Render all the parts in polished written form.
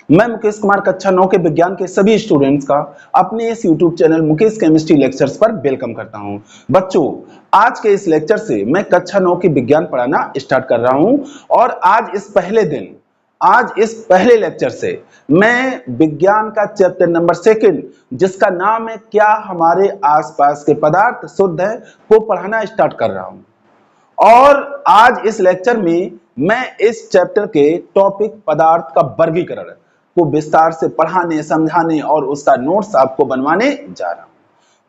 मैं मुकेश कुमार कक्षा 9 के विज्ञान के सभी स्टूडेंट्स का अपने इस YouTube channel Mukesh chemistry lectures पर वेलकम करता हूं। बच्चों, आज के इस लेक्चर से मैं कक्षा 9 की विज्ञान पढ़ाना स्टार्ट कर रहा हूं और आज इस पहले लेक्चर से मैं विज्ञान का चैप्टर नंबर 2 जिसका नाम है क्या हमारे आसपास के पदार्थ शुद्ध है को पढ़ाना स्टार्ट कर रहा हूं। और आज इस लेक्चर में मैं इस चैप्टर के टॉपिक पदार्थ का वर्गीकरण को विस्तार से पढ़ाने, समझाने और उसका नोट्स आपको बनवाने जा रहा हूं।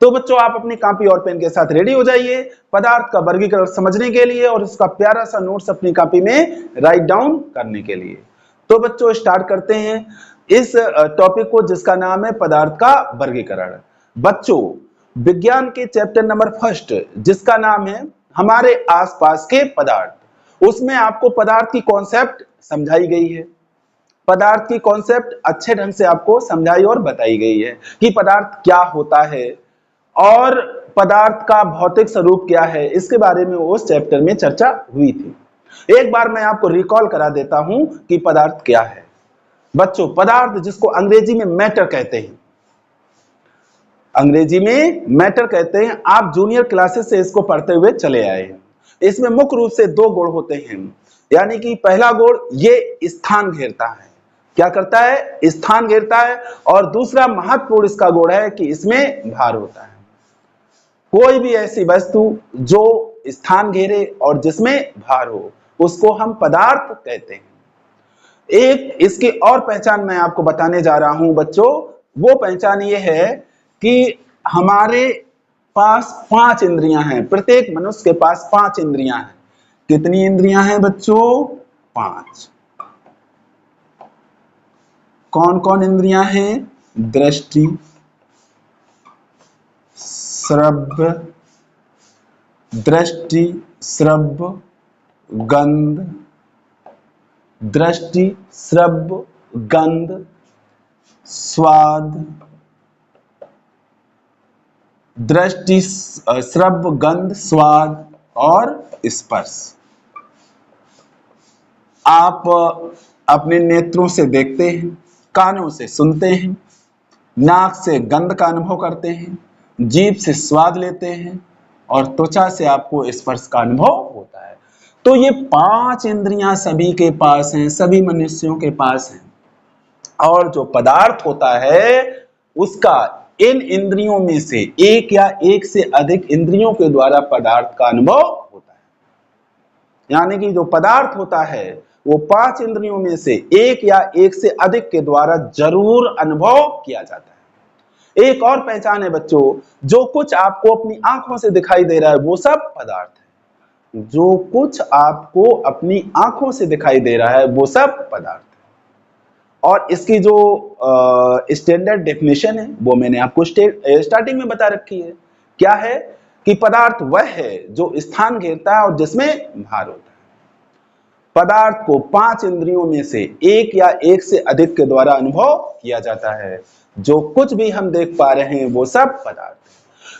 तो बच्चों, आप अपनी कॉपी और पेन के साथ रेडी हो जाइए पदार्थ का वर्गीकरण समझने के लिए और उसका प्यारा सा नोट्स अपनी कॉपी में राइट डाउन करने के लिए। तो बच्चों, स्टार्ट करते हैं इस टॉपिक को जिसका नाम है पदार्थ का वर्गीकरण। बच्चों, विज्ञान के चैप्टर नंबर 1 जिसका नाम है हमारे आसपास के पदार्थ, उसमें आपको पदार्थ की कॉन्सेप्ट समझाई गई है। पदार्थ की कॉन्सेप्ट अच्छे ढंग से आपको समझाई और बताई गई है कि पदार्थ क्या होता है और पदार्थ का भौतिक स्वरूप क्या है। इसके बारे में उस चैप्टर में चर्चा हुई थी। एक बार मैं आपको रिकॉल करा देता हूं कि पदार्थ क्या है। बच्चों, पदार्थ जिसको अंग्रेजी में मैटर कहते हैं, अंग्रेजी में मैटर कहते हैं। आप जूनियर क्लासेस से इसको पढ़ते हुए चले आए हैं। इसमें मुख्य रूप से 2 गुण होते हैं, यानी कि पहला गुण ये स्थान घेरता है। क्या करता है? स्थान घेरता है। और दूसरा महत्वपूर्ण इसका गुण है कि इसमें भार होता है। कोई भी ऐसी वस्तु जो स्थान घेरे और जिसमें भार हो उसको हम पदार्थ कहते हैं। एक इसकी और पहचान मैं आपको बताने जा रहा हूं बच्चों। वो पहचान ये है कि हमारे पास 5 इंद्रियां हैं। प्रत्येक मनुष्य के पास 5 इंद्रियां हैं। कितनी इंद्रियां हैं बच्चों? 5। कौन कौन इंद्रियां हैं? दृष्टि, श्रव्य, गंध, दृष्टि, श्रव्य, गंध, स्वाद, दृष्टि, श्रव्य, गंध, स्वाद और स्पर्श। आप अपने नेत्रों से देखते हैं, कानों से सुनते हैं, नाक से गंध का अनुभव करते हैं, जीभ से स्वाद लेते हैं और त्वचा से आपको स्पर्श का अनुभव होता है। तो ये 5 इंद्रियां सभी के पास हैं, सभी मनुष्यों के पास हैं। और जो पदार्थ होता है उसका इन इंद्रियों में से एक या एक से अधिक इंद्रियों के द्वारा पदार्थ का अनुभव होता है। यानी कि जो पदार्थ होता है वो 5 इंद्रियों में से एक या एक से अधिक के द्वारा जरूर अनुभव किया जाता है। एक और पहचान है बच्चों, जो कुछ आपको अपनी आंखों से दिखाई दे रहा है वो सब पदार्थ है। जो कुछ आपको अपनी आंखों से दिखाई दे रहा है वो सब पदार्थ है। और इसकी जो स्टैंडर्ड डेफिनेशन है वो मैंने आपको स्टार्टिंग में बता रखी है। क्या है? कि पदार्थ वह है जो स्थान घेरता है और जिसमें भार होता है। पदार्थ को 5 इंद्रियों में से एक या एक से अधिक के द्वारा अनुभव किया जाता है। जो कुछ भी हम देख पा रहे हैं वो सब पदार्थ है।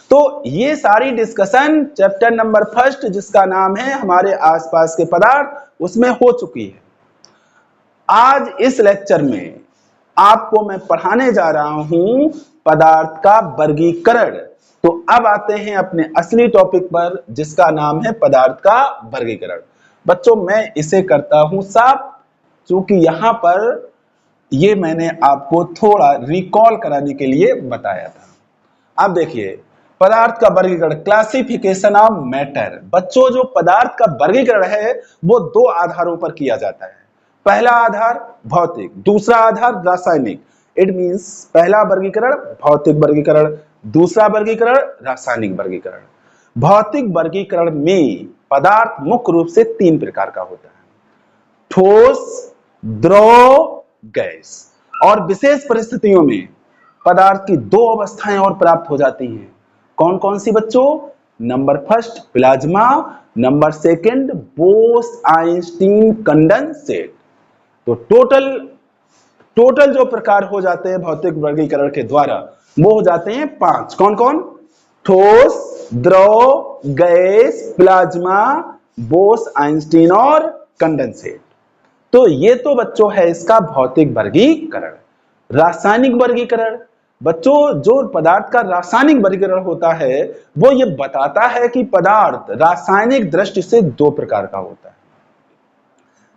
तो ये सारी डिस्कशन चैप्टर नंबर 1 जिसका नाम है हमारे आसपास के पदार्थ उसमें हो चुकी है। आज इस लेक्चर में आपको मैं पढ़ाने जा रहा हूं पदार्थ का वर्गीकरण। तो अब आते हैं अपने असली टॉपिक पर जिसका नाम है पदार्थ का वर्गीकरण। बच्चों, मैं इसे करता हूं साफ, क्योंकि यहां पर ये मैंने आपको थोड़ा रिकॉल कराने के लिए बताया था। अब देखिए, पदार्थ का वर्गीकरण, क्लासिफिकेशन ऑफ मैटर। बच्चों, जो पदार्थ का वर्गीकरण है वो 2 आधारों पर किया जाता है। पहला आधार भौतिक, दूसरा आधार रासायनिक। इट मींस पहला वर्गीकरण भौतिक वर्गीकरण, दूसरा वर्गीकरण रासायनिक वर्गीकरण। भौतिक वर्गीकरण में पदार्थ मुख्य रूप से 3 प्रकार का होता है: ठोस, द्रव, गैस। और विशेष परिस्थितियों में पदार्थ की 2 अवस्थाएं और प्राप्त हो जाती हैं। कौन कौन सी बच्चों? Number 1 plasma, number 2 Bose-Einstein condensate. तो टोटल जो प्रकार हो जाते हैं भौतिक वर्गीकरण के द्वारा वो हो जाते हैं 5। कौन कौन? ठोस, द्रव, गैस, प्लाज्मा, बोस-आइंस्टीन और कंडेंसेट। तो ये तो बच्चों है इसका भौतिक वर्गीकरण। रासायनिक वर्गीकरण, बच्चों जो पदार्थ का रासायनिक वर्गीकरण होता है वो ये बताता है कि पदार्थ रासायनिक दृष्टि से दो प्रकार का होता है।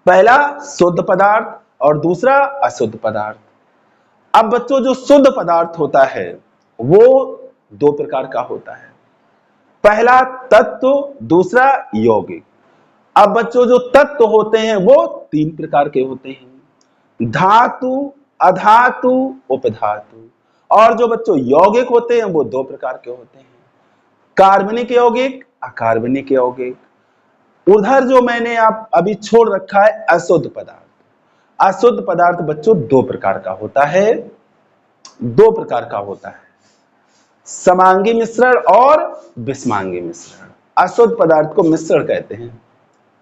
पहला शुद्ध पदार्थ और दूसरा अशुद्ध पदार्थ। अब बच्चों जो शुद्ध पदार्थ होता है वो दो प्रकार का होता है, पहला तत्व, दूसरा यौगिक। अब बच्चों जो तत्व होते हैं वो तीन प्रकार के होते हैं, धातु, अधातु, उपधातु। और जो बच्चों यौगिक होते हैं वो दो प्रकार के होते हैं, कार्बनिक यौगिक, अकार्बनिक यौगिक। उधर जो मैंने आप अभी छोड़ रखा है अशुद्ध पदार्थ। अशुद्ध पदार्थ बच्चों दो प्रकार का होता है, दो प्रकार का होता है, समांगी मिश्रण और विषमांगी मिश्रण। अशुद्ध पदार्थ को मिश्रण कहते हैं,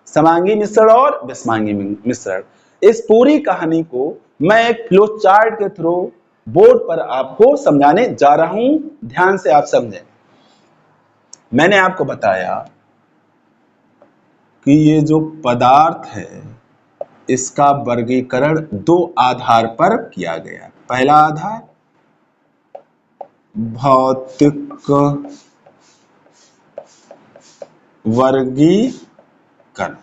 समांगी मिश्रण और विषमांगी मिश्रण। इस पूरी कहानी को मैं एक फ्लो चार्ट के थ्रू बोर्ड पर आपको समझाने जा रहा हूं, ध्यान से आप समझें। मैंने आपको बताया कि ये जो पदार्थ है इसका वर्गीकरण दो आधार पर किया गया। पहला आधार भौतिक वर्गीकरण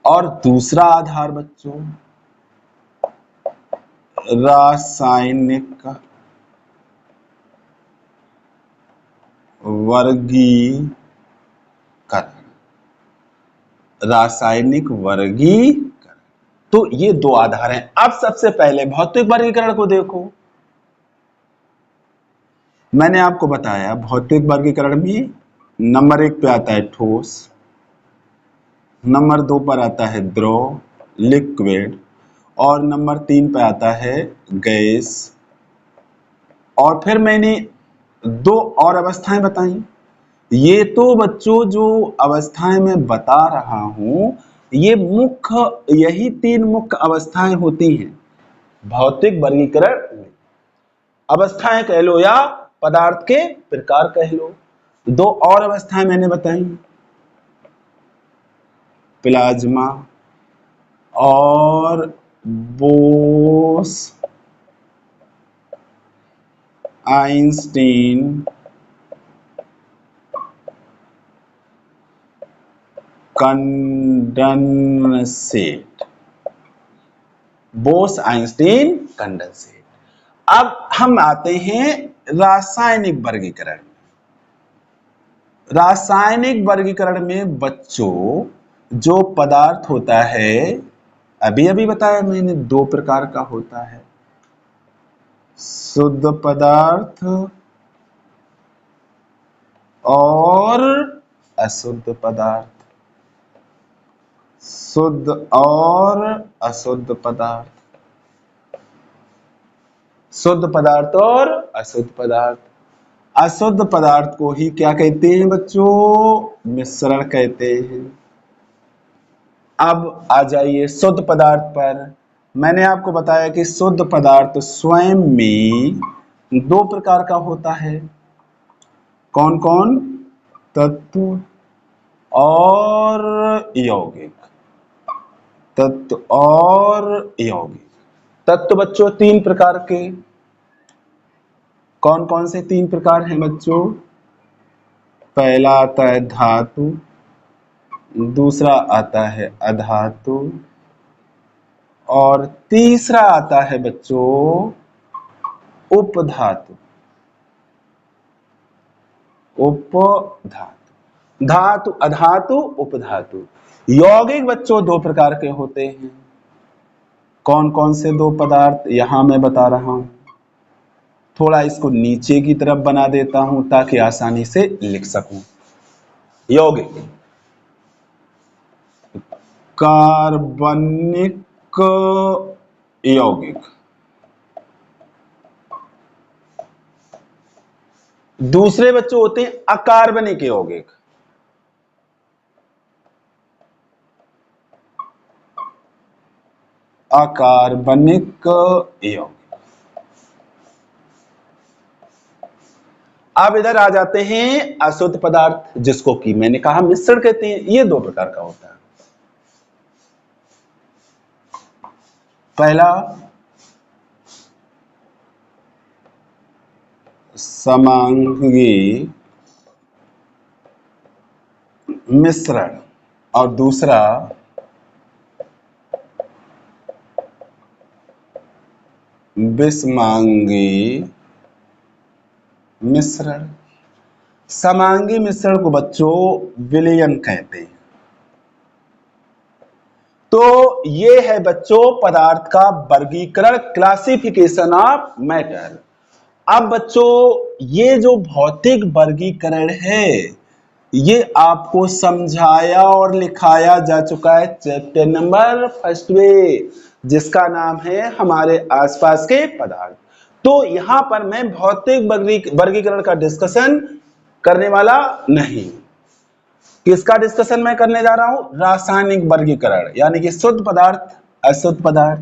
और दूसरा आधार बच्चों रासायनिक वर्गीकरण। रासायनिक वर्गीकरण, तो ये दो आधार हैं। अब सबसे पहले भौतिक वर्गीकरण को देखो। मैंने आपको बताया भौतिक वर्गीकरण में नंबर 1 पे आता है ठोस, नंबर 2 पर आता है द्रव, लिक्विड, और नंबर 3 पे आता है गैस। और फिर मैंने दो और अवस्थाएं बताई। ये तो बच्चों जो अवस्थाएं मैं बता रहा हूं ये मुख्य, यही 3 मुख्य अवस्थाएं होती हैं भौतिक वर्गीकरण में। अवस्थाएं कह लो या पदार्थ के प्रकार कह लो। दो और अवस्थाएं मैंने बताई, प्लाज्मा और Bose Einstein condensate, Bose Einstein condensate. अब हम आते हैं रासायनिक वर्गीकरण। रासायनिक वर्गीकरण में बच्चों जो पदार्थ होता है अभी अभी बताया मैंने दो प्रकार का होता है, शुद्ध पदार्थ और अशुद्ध पदार्थ, शुद्ध और अशुद्ध पदार्थ, शुद्ध पदार्थ और अशुद्ध पदार्थ। अशुद्ध पदार्थ को ही क्या कहते हैं बच्चों? मिश्रण कहते हैं। अब आ जाइए शुद्ध पदार्थ पर। मैंने आपको बताया कि शुद्ध पदार्थ स्वयं में दो प्रकार का होता है। कौन कौन? तत्व और यौगिक। तत्व और यौगिक। तत्व बच्चों 3 प्रकार के। कौन कौन से 3 प्रकार हैं बच्चों? पहला आता है धातु, दूसरा आता है अधातु, और तीसरा आता है बच्चों उपधातु। उपधातु, धातु, अधातु, उपधातु। यौगिक बच्चों 2 प्रकार के होते हैं। कौन कौन से 2 पदार्थ यहां मैं बता रहा हूं। थोड़ा इसको नीचे की तरफ बना देता हूं ताकि आसानी से लिख सकूं। यौगिक कार्बनिक यौगिक, दूसरे बच्चों होते हैं अकार्बनिक यौगिक। अकार्बनिक यौगिक। अब इधर आ जाते हैं अशुद्ध पदार्थ, जिसको कि मैंने कहा मिश्रण कहते हैं। ये 2 प्रकार का होता है। पहला समांगी मिश्रण और दूसरा विषमांगी मिश्रण। समांगी मिश्रण को बच्चों विलयन कहते हैं। तो ये है बच्चों पदार्थ का वर्गीकरण, क्लासिफिकेशन ऑफ मैटर। अब बच्चों ये जो भौतिक वर्गीकरण है ये आपको समझाया और लिखाया जा चुका है चैप्टर नंबर 1 में, जिसका नाम है हमारे आसपास के पदार्थ। तो यहां पर मैं भौतिक वर्गीकरण का डिस्कशन करने वाला नहीं। किसका डिस्कशन मैं करने जा रहा हूं? रासायनिक वर्गीकरण, यानी कि शुद्ध पदार्थ, अशुद्ध पदार्थ,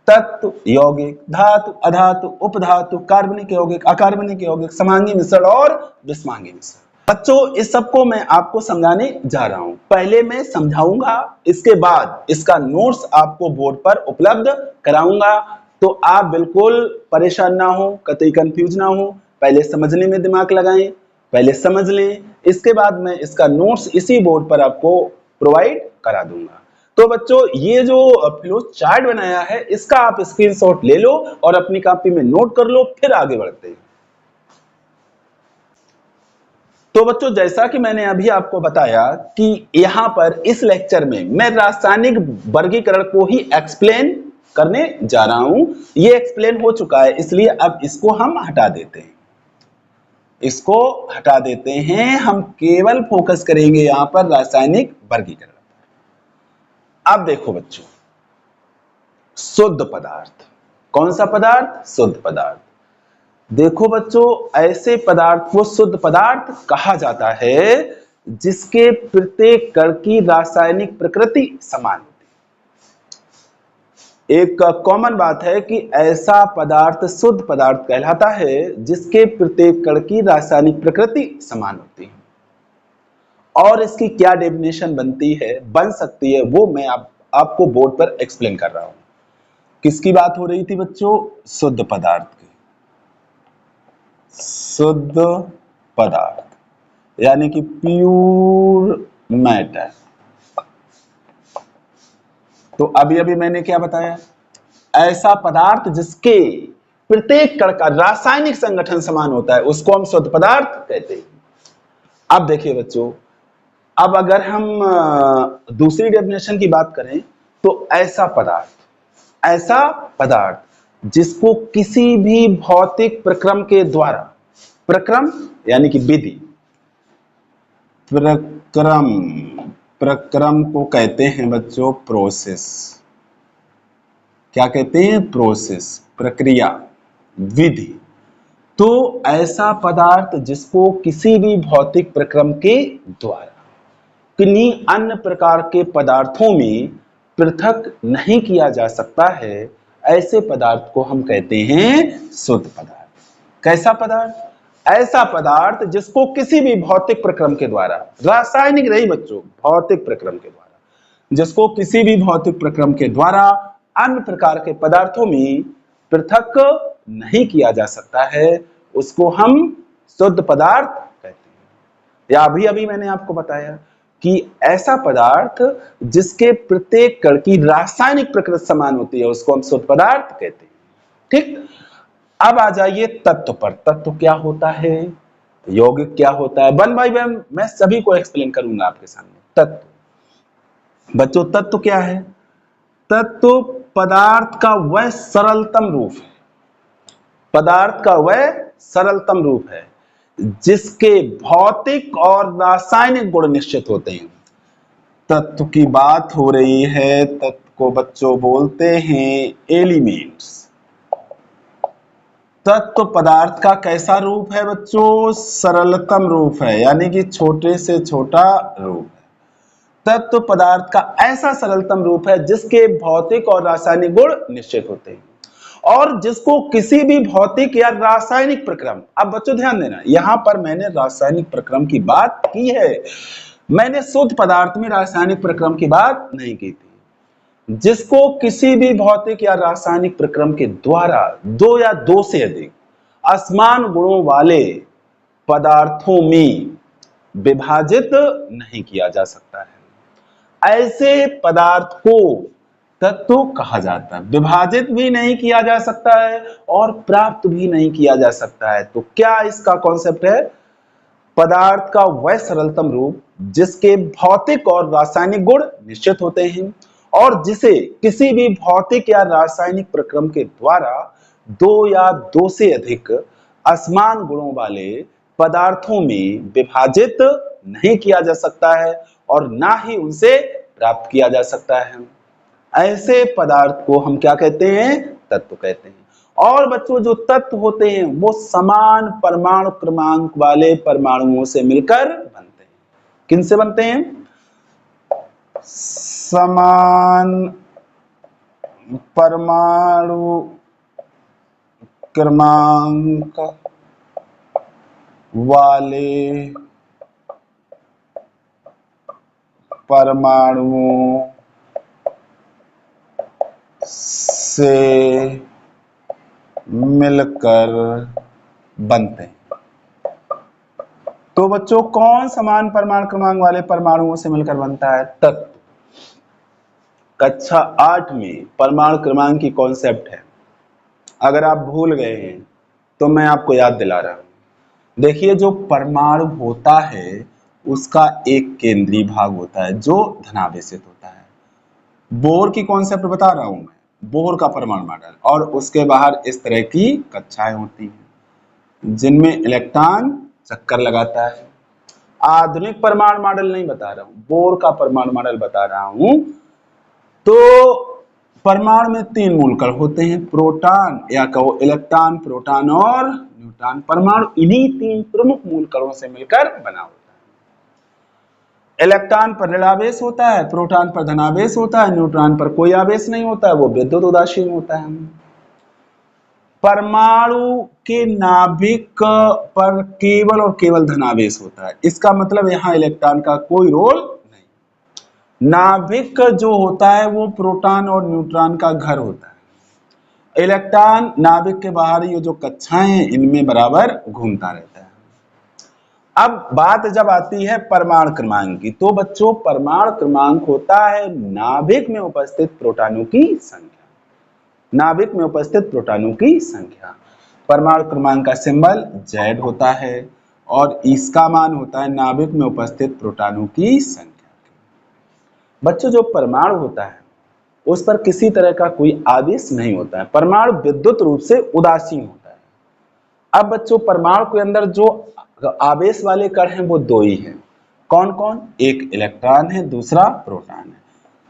तत्व, यौगिक, धातु, अधातु, उपधातु, कार्बनिक यौगिक, अकार्बनिक यौगिक, समांगी मिश्रण और विषमांगी मिश्रण। बच्चों इस सबको मैं आपको समझाने जा रहा हूं। पहले मैं समझाऊंगा, इसके बाद इसका नोट्स आपको बोर्ड पर उपलब्ध कराऊंगा। तो आप बिल्कुल परेशान ना हो, कतई कंफ्यूज ना हो, पहले समझने में दिमाग लगाएं, पहले समझ लें, इसके बाद मैं इसका नोट्स इसी बोर्ड पर आपको प्रोवाइड करा दूंगा। तो बच्चों ये जो फ्लो चार्ट बनाया है इसका आप स्क्रीनशॉट ले लो और अपनी कॉपी में नोट कर लो, फिर आगे बढ़ते हैं। तो बच्चों जैसा कि मैंने अभी आपको बताया कि यहां पर इस लेक्चर में मैं रासायनिक वर्गीकरण को ही एक्सप्लेन करने जा रहा हूं। ये एक्सप्लेन हो चुका है, इसलिए अब इसको हम हटा देते हैं, इसको हटा देते हैं। हम केवल फोकस करेंगे यहां पर रासायनिक वर्गीकरण। अब देखो बच्चों, शुद्ध पदार्थ, कौन सा पदार्थ? शुद्ध पदार्थ। देखो बच्चों ऐसे पदार्थ को शुद्ध पदार्थ कहा जाता है जिसके प्रत्येक कण की रासायनिक प्रकृति समान होती है। एक कॉमन बात है कि ऐसा पदार्थ शुद्ध पदार्थ कहलाता है जिसके प्रत्येक कण की रासायनिक प्रकृति समान होती है। और इसकी क्या डेफिनेशन बनती है, बन सकती है, वो मैं आपको बोर्ड पर एक्सप्लेन कर रहा हूं। किसकी बात हो रही थी बच्चों? शुद्ध पदार्थ की। शुद्ध पदार्थ यानी कि प्योर मैटर। तो अभी अभी मैंने क्या बताया? ऐसा पदार्थ जिसके प्रत्येक कण का रासायनिक संगठन समान होता है उसको हम शुद्ध पदार्थ कहते हैं। अब देखिए बच्चों, अब अगर हम दूसरी डेफिनेशन की बात करें तो ऐसा पदार्थ जिसको किसी भी भौतिक प्रक्रम के द्वारा, प्रक्रम यानी कि विधि, प्रक्रम को कहते हैं बच्चों प्रोसेस। क्या कहते हैं? प्रोसेस, प्रक्रिया, विधि। तो ऐसा पदार्थ जिसको किसी भी भौतिक प्रक्रम के द्वारा किन्हीं अन्य प्रकार के पदार्थों में पृथक नहीं किया जा सकता है, ऐसे पदार्थ को हम कहते हैं शुद्ध पदार्थ। कैसा पदार्थ? ऐसा पदार्थ जिसको किसी भी भौतिक प्रक्रम के द्वारा, रासायनिक नहीं बच्चों, भौतिक प्रक्रम के द्वारा, जिसको किसी भी भौतिक प्रक्रम के द्वारा अन्य प्रकार के पदार्थों में पृथक नहीं किया जा सकता है, उसको हम शुद्ध पदार्थ कहते हैं। या अभी अभी मैंने आपको बताया कि ऐसा पदार्थ जिसके प्रत्येक कण की रासायनिक प्रकृति समान होती है उसको हम शुद्ध पदार्थ कहते हैं। ठीक, अब आ जाइए तत्व पर। तत्व क्या होता है, यौगिक क्या होता है, वन बाय वन मैं सभी को एक्सप्लेन करूंगा आपके सामने। तत्व बच्चों, तत्व क्या है? तत्व पदार्थ का वह सरलतम रूप है, पदार्थ का वह सरलतम रूप है जिसके भौतिक और रासायनिक गुण निश्चित होते हैं। तत्व की बात हो रही है, तत्व को बच्चों बोलते हैं एलिमेंट्स। तत्व पदार्थ का कैसा रूप है बच्चों? सरलतम रूप है, यानी कि छोटे से छोटा रूप है। तत्व पदार्थ का ऐसा सरलतम रूप है जिसके भौतिक और रासायनिक गुण निश्चित होते हैं और जिसको किसी भी भौतिक या रासायनिक प्रक्रम, अब बच्चों ध्यान देना, यहां पर मैंने रासायनिक प्रक्रम की बात की है, मैंने शुद्ध पदार्थ में रासायनिक प्रक्रम की बात नहीं की थी। जिसको किसी भी भौतिक या रासायनिक प्रक्रम के द्वारा दो या दो से अधिक असमान गुणों वाले पदार्थों में विभाजित नहीं किया जा सकता है। ऐसे पदार्थ को तत्व कहा जाता है। विभाजित भी नहीं किया जा सकता है और प्राप्त भी नहीं किया जा सकता है। तो क्या इसका कॉन्सेप्ट है? पदार्थ का वह सरलतम रूप जिसके भौतिक और रासायनिक गुण निश्चित होते हैं और जिसे किसी भी भौतिक या रासायनिक प्रक्रम के द्वारा दो या दो से अधिक असमान गुणों वाले पदार्थों में विभाजित नहीं किया जा सकता है और ना ही उनसे प्राप्त किया जा सकता है। ऐसे पदार्थ को हम क्या कहते हैं? तत्व कहते हैं। और बच्चों, जो तत्व होते हैं वो समान परमाणु क्रमांक वाले परमाणुओं से मिलकर बनते हैं। किनसे बनते हैं? समान परमाणु क्रमांक वाले परमाणुओं से मिलकर बनते हैं। तो बच्चों, कौन समान परमाणु क्रमांक वाले परमाणुओं से मिलकर बनता है? तत्व। कक्षा 8 में परमाणु क्रमांक की कॉन्सेप्ट है। अगर आप भूल गए हैं तो मैं आपको याद दिला रहा हूं। देखिए, जो परमाणु होता है उसका एक केंद्रीय भाग होता है जो धनावेशित होता है। बोर की कॉन्सेप्ट बता रहा हूं मैं, बोर का परमाणु मॉडल, और उसके बाहर इस तरह की कक्षाएं होती हैं जिनमें इलेक्ट्रॉन चक्कर लगाता है। आधुनिक परमाणु मॉडल नहीं बता रहा हूं, बोर का परमाणु मॉडल बता रहा हूं। तो परमाणु में 3 मूलकण होते हैं, प्रोटॉन या कहो इलेक्ट्रॉन, प्रोटॉन और न्यूट्रॉन। परमाणु इन्हीं 3 प्रमुख मूलकणों से मिलकर बना होता है। इलेक्ट्रॉन पर ऋणावेश होता है, प्रोटॉन पर धनावेश होता है, न्यूट्रॉन पर कोई आवेश नहीं होता है, वो विद्युत उदासीन होता है। परमाणु के नाभिक पर केवल और केवल धनावेश होता है। इसका मतलब यहाँ इलेक्ट्रॉन का कोई रोल नहीं। नाभिक जो होता है वो प्रोटॉन और न्यूट्रॉन का घर होता है। इलेक्ट्रॉन नाभिक के बाहर ये जो कक्षाएं हैं इनमें बराबर घूमता रहता है। अब बात जब आती है परमाणु क्रमांक की, तो बच्चों परमाणु क्रमांक होता है नाभिक में उपस्थित प्रोटॉनों की संख्या। नाभिक में उपस्थित प्रोटॉनों की संख्या। परमाणु क्रमांक का सिंबल Z होता है और इसका मान होता है नाभिक में उपस्थित प्रोटॉनों की संख्या। बच्चों, जो परमाणु होता है उस पर किसी तरह का कोई आवेश नहीं होता है। परमाणु विद्युत रूप से उदासीन होता है। अब बच्चों, परमाणु के अंदर जो आवेश वाले कण हैं वो 2 ही हैं। कौन कौन? एक इलेक्ट्रॉन है, दूसरा प्रोटॉन है।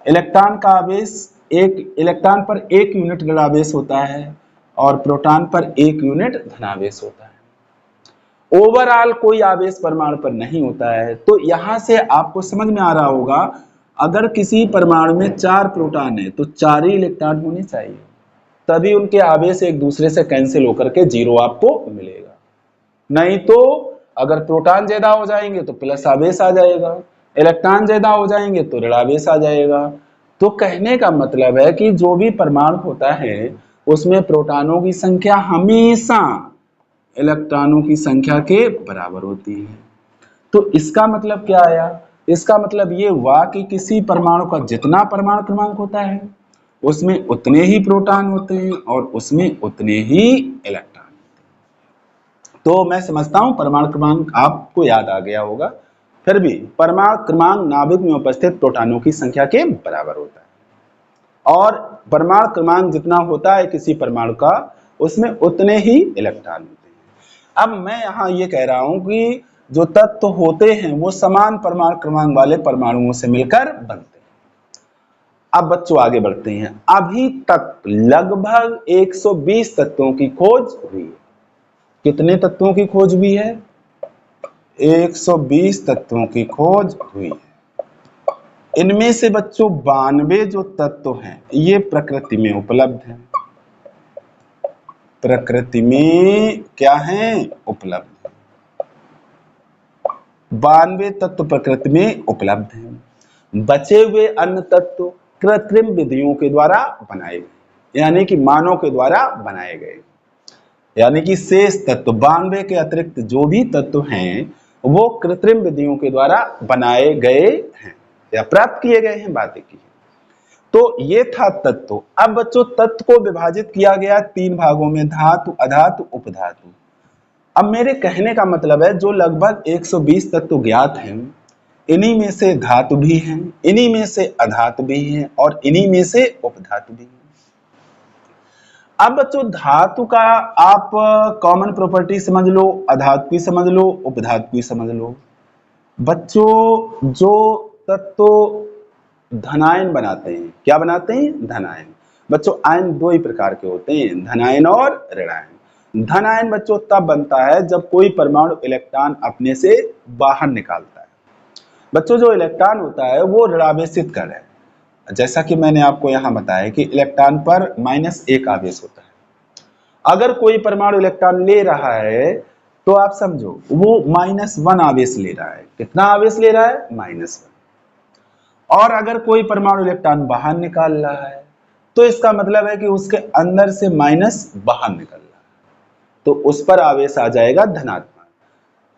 इलेक्ट्रॉन का आवेश, एक इलेक्ट्रॉन पर 1 यूनिट ऋणावेश होता है और प्रोटॉन पर 1 यूनिट धनावेश होता है। ओवरऑल कोई आवेश परमाणु पर नहीं होता है। तो यहां से आपको समझ में आ रहा होगा, अगर किसी परमाणु में 4 प्रोटॉन है तो 4 ही इलेक्ट्रॉन होने चाहिए, तभी उनके आवेश एक दूसरे से कैंसिल होकर के 0 आपको मिलेगा। नहीं तो अगर प्रोटॉन ज्यादा हो जाएंगे तो प्लस आवेश आ जाएगा, इलेक्ट्रॉन ज्यादा हो जाएंगे तो ऋणावेश आ जाएगा। तो कहने का मतलब है कि जो भी परमाणु होता है उसमें प्रोटॉनों की संख्या हमेशा इलेक्ट्रॉनों की संख्या के बराबर होती है। तो इसका मतलब क्या आया? इसका मतलब ये हुआ कि किसी परमाणु का जितना परमाणु क्रमांक होता है उसमें उतने ही प्रोटॉन होते हैं और उसमें उतने ही इलेक्ट्रॉन। तो मैं समझता हूं परमाणु क्रमांक आपको याद आ गया होगा। फिर भी परमाणु क्रमांक नाभिक में उपस्थित प्रोटॉनों की संख्या के बराबर होता है और परमाणु क्रमांक जितना होता है किसी परमाणु का उसमें उतने ही इलेक्ट्रॉन होते हैं। अब मैं यहाँ ये कह रहा हूं कि जो तत्व होते हैं वो समान परमाणु क्रमांक वाले परमाणुओं से मिलकर बनते हैं। अब बच्चों आगे बढ़ते हैं। अभी तक लगभग 120 तत्वों की खोज हुई है। कितने तत्वों की खोज हुई है? 120 तत्वों की खोज हुई है। इनमें से बच्चों 92 जो तत्व हैं ये प्रकृति में उपलब्ध हैं। प्रकृति में क्या है? उपलब्ध है। 92 तत्व प्रकृति में उपलब्ध हैं। बचे हुए अन्य तत्व कृत्रिम विधियों के द्वारा बनाए गए, यानी कि मानव के द्वारा बनाए गए, यानी कि शेष तत्व 92 के अतिरिक्त जो भी तत्व हैं वो कृत्रिम विधियों के द्वारा बनाए गए हैं या प्राप्त किए गए हैं, बातें की। तो ये था तत्व। अब बच्चों तत्व को विभाजित किया गया 3 भागों में, धातु, अधातु, उपधातु। अब मेरे कहने का मतलब है जो लगभग 120 तत्व ज्ञात हैं, इन्हीं में से धातु भी हैं, इन्हीं में से अधातु भी हैं और इन्हीं में से उपधातु भी हैं। अब बच्चों धातु का आप कॉमन प्रॉपर्टी समझ लो, अधातु की समझ लो, उपधातु की समझ लो। बच्चों जो तत्व धनायन बनाते हैं, क्या बनाते हैं? धनायन। बच्चों आयन दो ही प्रकार के होते हैं, धनायन और ऋणायन। धनायन बच्चों तब बनता है जब कोई परमाणु इलेक्ट्रॉन अपने से बाहर निकालता है। बच्चों जो इलेक्ट्रॉन होता है वो ऋणावेशित कर है, जैसा कि मैंने आपको यहां बताया कि इलेक्ट्रॉन पर -1 आवेश होता है। अगर कोई परमाणु इलेक्ट्रॉन ले रहा है तो आप समझो वो -1 आवेश ले रहा है। कितना आवेश ले रहा है? -1। और अगर कोई परमाणु इलेक्ट्रॉन बाहर निकाल रहा है तो इसका मतलब है कि उसके अंदर से माइनस बाहर निकल रहा है, तो उस पर आवेश आ जाएगा धनात्मक।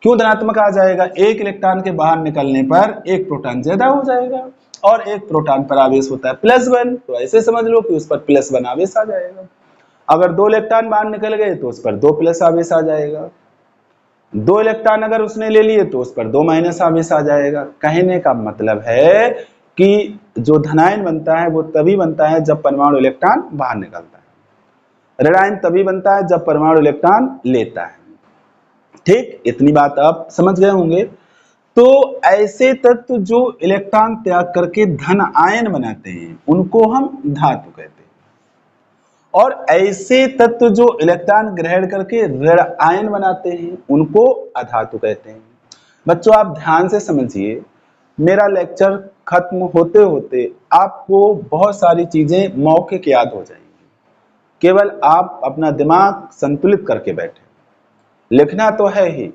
क्यों धनात्मक आ जाएगा? एक इलेक्ट्रॉन के बाहर निकलने पर एक प्रोटॉन ज्यादा हो जाएगा और एक प्रोटॉन पर आवेश होता है +1, तो ऐसे समझ लो कि उस पर +1 आवेश आ जाएगा। अगर 2 इलेक्ट्रॉन बाहर निकल गए तो उस पर 2+ आवेश आ जाएगा। 2 इलेक्ट्रॉन अगर उसने ले लिए तो उस पर 2- आवेश आ जाएगा। कहने का मतलब है कि जो धनायन बनता है वो तभी बनता है जब परमाणु इलेक्ट्रॉन बाहर निकलता है, ऋणायन तभी बनता है जब परमाणु इलेक्ट्रॉन लेता है। ठीक, इतनी बात आप समझ गए होंगे। तो ऐसे तत्व जो इलेक्ट्रॉन त्याग करके धन आयन बनाते हैं उनको हम धातु कहते हैं, और ऐसे तत्व जो इलेक्ट्रॉन ग्रहण करके ऋण आयन बनाते हैं उनको अधातु कहते हैं। बच्चों आप ध्यान से समझिए, मेरा लेक्चर खत्म होते होते आपको बहुत सारी चीजें मौखिक याद हो जाएंगी। केवल आप अपना दिमाग संतुलित करके बैठे, लिखना तो है ही।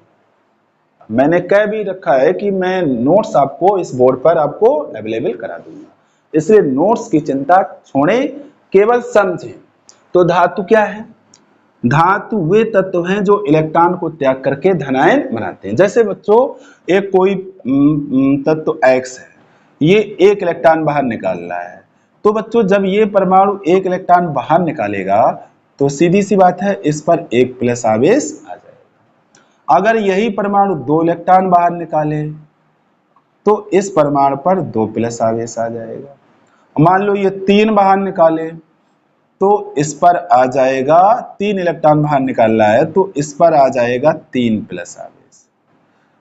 मैंने कह भी रखा है कि मैं नोट्स आपको इस बोर्ड पर आपको अवेलेबल करा दूंगा, इसलिए नोट्स की चिंता छोड़ें, केवल समझें। तो धातु क्या है? धातु वे तत्व हैं जो इलेक्ट्रॉन को त्याग करके धनायन बनाते हैं। जैसे बच्चों एक कोई तत्व X है, ये एक इलेक्ट्रॉन बाहर निकाल रहा है, तो बच्चों जब ये परमाणु एक इलेक्ट्रॉन बाहर निकालेगा तो सीधी सी बात है इस पर 1+ आवेश आ जाएगा। अगर यही परमाणु 2 इलेक्ट्रॉन बाहर निकाले तो इस परमाणु पर 2+ आवेश आ जाएगा। मान लो ये 3 बाहर निकाले तो इस पर आ जाएगा, 3 इलेक्ट्रॉन बाहर निकाल रहा है तो इस पर आ जाएगा 3+ आवेश।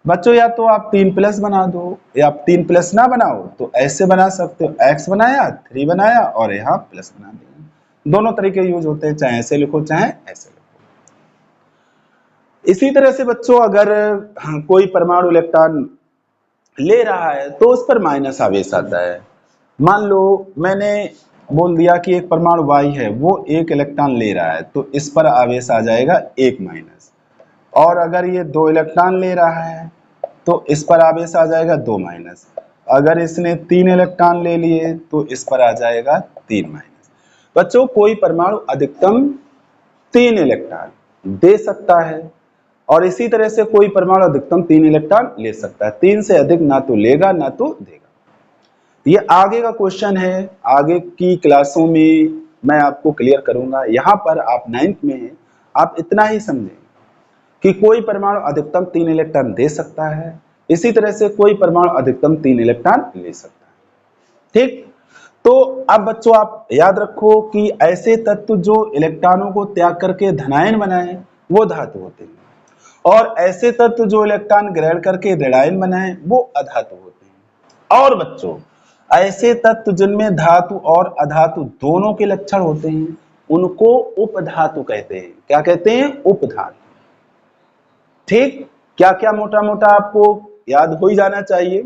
बच्चों या तो आप 3+ बना दो या आप 3+ ना बनाओ तो ऐसे बना सकते हो, X बनाया 3 बनाया और यहाँ प्लस बना दिया। दोनों तरीके यूज होते हैं, चाहे ऐसे लिखो चाहे ऐसे लिखो। इसी तरह से बच्चों अगर कोई परमाणु इलेक्ट्रॉन ले रहा है तो उस पर माइनस आवेश आता है। मान लो मैंने बोल दिया कि एक परमाणु Y है, वो एक इलेक्ट्रॉन ले रहा है तो इस पर आवेश आ जाएगा 1-, और अगर ये 2 इलेक्ट्रॉन ले रहा है तो इस पर आवेश आ जाएगा 2-। अगर इसने 3 इलेक्ट्रॉन ले लिए तो इस पर आ जाएगा 3-। बच्चों कोई परमाणु अधिकतम 3 इलेक्ट्रॉन दे सकता है और इसी तरह से कोई परमाणु अधिकतम 3 इलेक्ट्रॉन ले सकता है। 3 से अधिक ना तो लेगा ना तो देगा। ये आगे का क्वेश्चन है, आगे की क्लासों में मैं आपको क्लियर करूंगा। यहाँ पर आप 9th में हैं, आप इतना ही समझें कि कोई परमाणु अधिकतम 3 इलेक्ट्रॉन दे सकता है, इसी तरह से कोई परमाणु अधिकतम 3 इलेक्ट्रॉन ले सकता है। ठीक, तो अब बच्चों आप याद रखो कि ऐसे तत्व जो इलेक्ट्रॉनों को त्याग करके धनायन बनाए वो धातु होते हैं, और ऐसे तत्व जो इलेक्ट्रॉन ग्रहण करके ऋणायन बनाए वो अधातु होते हैं। और बच्चों ऐसे तत्व जिनमें धातु और अधातु दोनों के लक्षण होते हैं उनको उपधातु कहते हैं। क्या कहते हैं? उपधातु। ठीक, क्या क्या मोटा मोटा आपको याद हो ही जाना चाहिए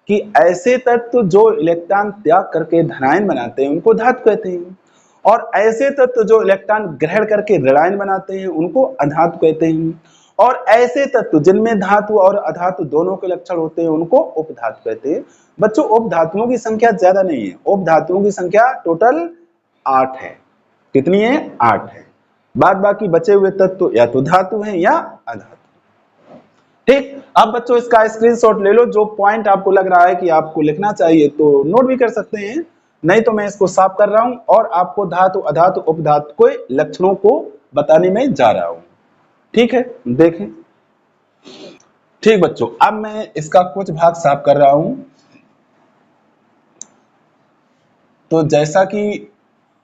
कि ऐसे तत्व जो इलेक्ट्रॉन त्याग करके धनायन बनाते हैं उनको धातु कहते हैं, और ऐसे तत्व जो इलेक्ट्रॉन ग्रहण करके ऋणायन बनाते हैं उनको अधातु कहते हैं। और ऐसे तत्व जिनमें धातु और अधातु दोनों के लक्षण होते हैं उनको उपधातु कहते हैं। बच्चों उपधातुओं की संख्या ज्यादा नहीं है, उपधातुओं की संख्या टोटल 8 है। कितनी है? 8 है। बाद बाकी बचे हुए तत्व या तो धातु हैं या अधातु। ठीक, अब बच्चों इसका स्क्रीनशॉट ले लो, जो पॉइंट आपको लग रहा है कि आपको लिखना चाहिए तो नोट भी कर सकते हैं, नहीं तो मैं इसको साफ कर रहा हूं और आपको धातु अधातु उपधातु के लक्षणों को बताने में जा रहा हूं। ठीक है, देखें। ठीक बच्चों, अब मैं इसका कुछ भाग साफ कर रहा हूं। तो जैसा कि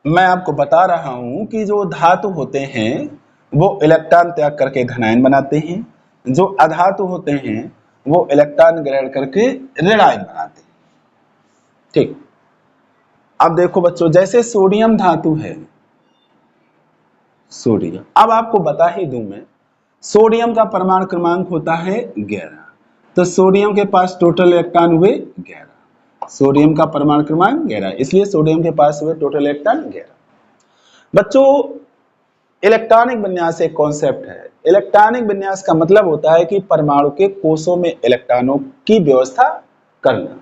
मैं आपको बता रहा हूं कि जो धातु होते हैं वो इलेक्ट्रॉन त्याग करके धनायन बनाते हैं, जो अधातु होते हैं वो इलेक्ट्रॉन ग्रहण करके ऋणायन बनाते हैं। ठीक, अब देखो बच्चों, जैसे सोडियम धातु है, सोडियम, अब आपको बता ही दूं मैं, सोडियम का परमाणु क्रमांक होता है 11। तो सोडियम के पास टोटल इलेक्ट्रॉन हुए 11। सोडियम का परमाणु क्रमांक 11, इसलिए सोडियम के पास हुए टोटल इलेक्ट्रॉन 11। बच्चों इलेक्ट्रॉनिक विन्यास एक कॉन्सेप्ट है। इलेक्ट्रॉनिक विन्यास का मतलब होता है कि परमाणु के कोषों में इलेक्ट्रॉनों की व्यवस्था करना।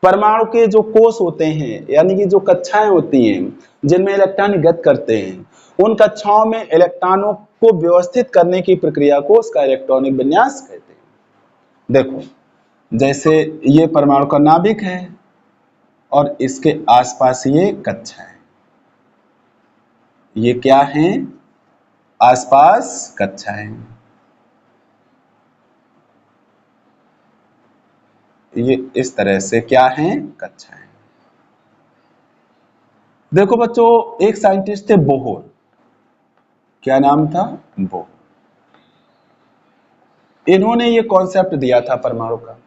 परमाणु के जो कोष होते हैं यानी कि जो कक्षाएं होती हैं जिनमें इलेक्ट्रॉन गति करते हैं, उन कक्षाओं में इलेक्ट्रॉनों को व्यवस्थित करने की प्रक्रिया को उसका इलेक्ट्रॉनिक विन्यास कहते हैं। देखो, जैसे ये परमाणु का नाभिक है और इसके आसपास ये कक्षाएं, ये क्या हैं? आसपास कक्षाएं। ये इस तरह से क्या हैं? कक्षाएं। देखो बच्चों, एक साइंटिस्ट थे बोहर, क्या नाम था? बोहर। इन्होंने ये कॉन्सेप्ट दिया था परमाणु का।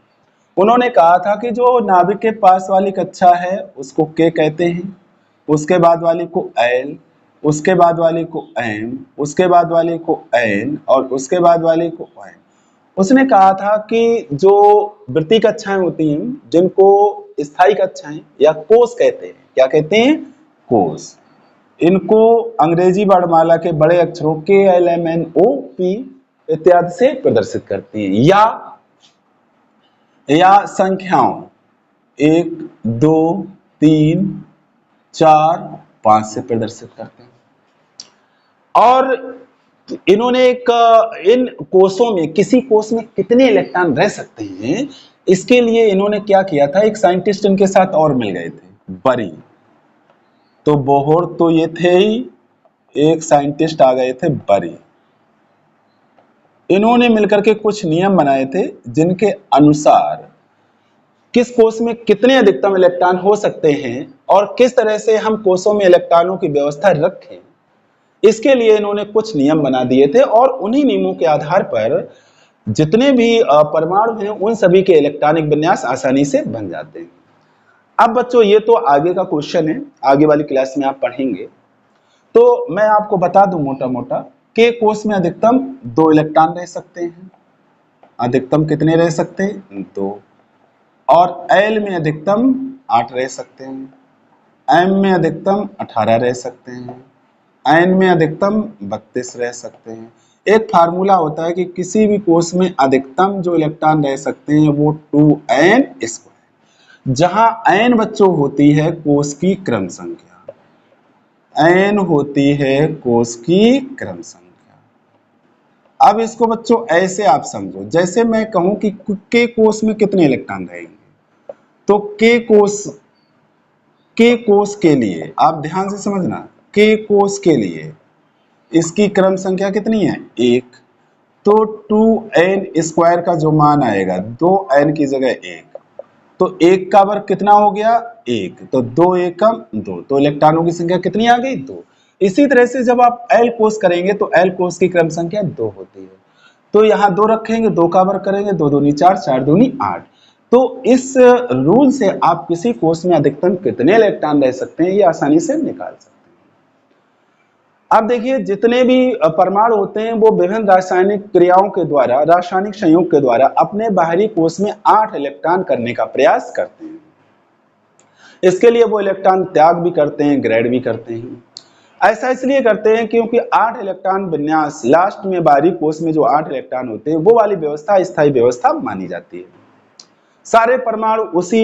उन्होंने कहा था कि जो नाभिक के पास वाली कक्षा है उसको के कहते हैं, उसके बाद वाली को एल, उसके बाद वाली को एम, उसके बाद वाली को एन और उसके बाद वाली को एन। उसने कहा था कि जो वृत्तीय कक्षाएं होती हैं जिनको स्थायी कक्षाएं या कोष कहते हैं, क्या कहते हैं? कोष। इनको अंग्रेजी वर्णमाला के बड़े अक्षरों के L M N O P इत्यादि से प्रदर्शित करती हैं, या संख्याओं 1 2 3 4 5 से प्रदर्शित करते हैं। और इन्होंने इन कोषों में किसी कोष में कितने इलेक्ट्रॉन रह सकते हैं, इसके लिए इन्होंने क्या किया था, एक साइंटिस्ट इनके साथ और मिल गए थे, बरी। तो बोहर तो ये थे ही, एक साइंटिस्ट आ गए थे बरी। इन्होंने मिलकर के कुछ नियम बनाए थे जिनके अनुसार किस कोष में कितने अधिकतम इलेक्ट्रॉन हो सकते हैं और किस तरह से हम कोषों में इलेक्ट्रॉनों की व्यवस्था रखें। इसके लिए इन्होंने कुछ नियम बना दिए थे और उन्हीं नियमों के आधार पर जितने भी परमाणु हैं उन सभी के इलेक्ट्रॉनिक विन्यास आसानी से बन जाते हैं। अब बच्चों ये तो आगे का क्वेश्चन है, आगे वाली क्लास में आप पढ़ेंगे। तो मैं आपको बता दूं मोटा मोटा के कोष में अधिकतम 2 इलेक्ट्रॉन रह सकते हैं। अधिकतम कितने रह सकते हैं? 2। और एल में अधिकतम 8 रह सकते हैं, एम में अधिकतम 18 रह सकते हैं, एन में अधिकतम 32 रह सकते हैं। एक फार्मूला होता है कि किसी भी कोष में अधिकतम जो इलेक्ट्रॉन रह सकते हैं वो 2n², जहां n बच्चों होती है कोष की क्रम संख्या, n होती है कोष की क्रम संख्या। अब इसको बच्चों ऐसे आप समझो, जैसे मैं कहूं कि के कोष में कितने इलेक्ट्रॉन रहेंगे, तो के कोष के लिए आप ध्यान से समझना, के कोष के लिए इसकी क्रम संख्या कितनी है? 1। तो 2n² का जो मान आएगा 2n की जगह 1, तो 1 का वर्ग कितना हो गया? 1। तो 2 एकम 2, तो इलेक्ट्रॉनों की संख्या कितनी आ गई? 2। इसी तरह से जब आप l कोष करेंगे तो l कोष की क्रम संख्या 2 होती है। तो यहाँ 2 रखेंगे, 2 का वर्ग करेंगे, 2 दूनी 4, 4 दूनी 8। तो इस रूल से आप किसी कोष में अधिकतम कितने इलेक्ट्रॉन रह सकते हैं ये आसानी से निकाल सकते हैं। अब देखिए, जितने भी परमाणु होते हैं वो विभिन्न रासायनिक क्रियाओं के द्वारा, रासायनिक संयोग के द्वारा अपने बाहरी कोष में 8 इलेक्ट्रॉन करने का प्रयास करते हैं। इसके लिए वो इलेक्ट्रॉन त्याग भी करते हैं, ग्रहण भी करते हैं। ऐसा इसलिए करते हैं क्योंकि 8 इलेक्ट्रॉन विन्यास, लास्ट में बाहरी कोश में जो 8 इलेक्ट्रॉन होते हैं वो वाली व्यवस्था स्थायी व्यवस्था मानी जाती है। सारे परमाणु उसी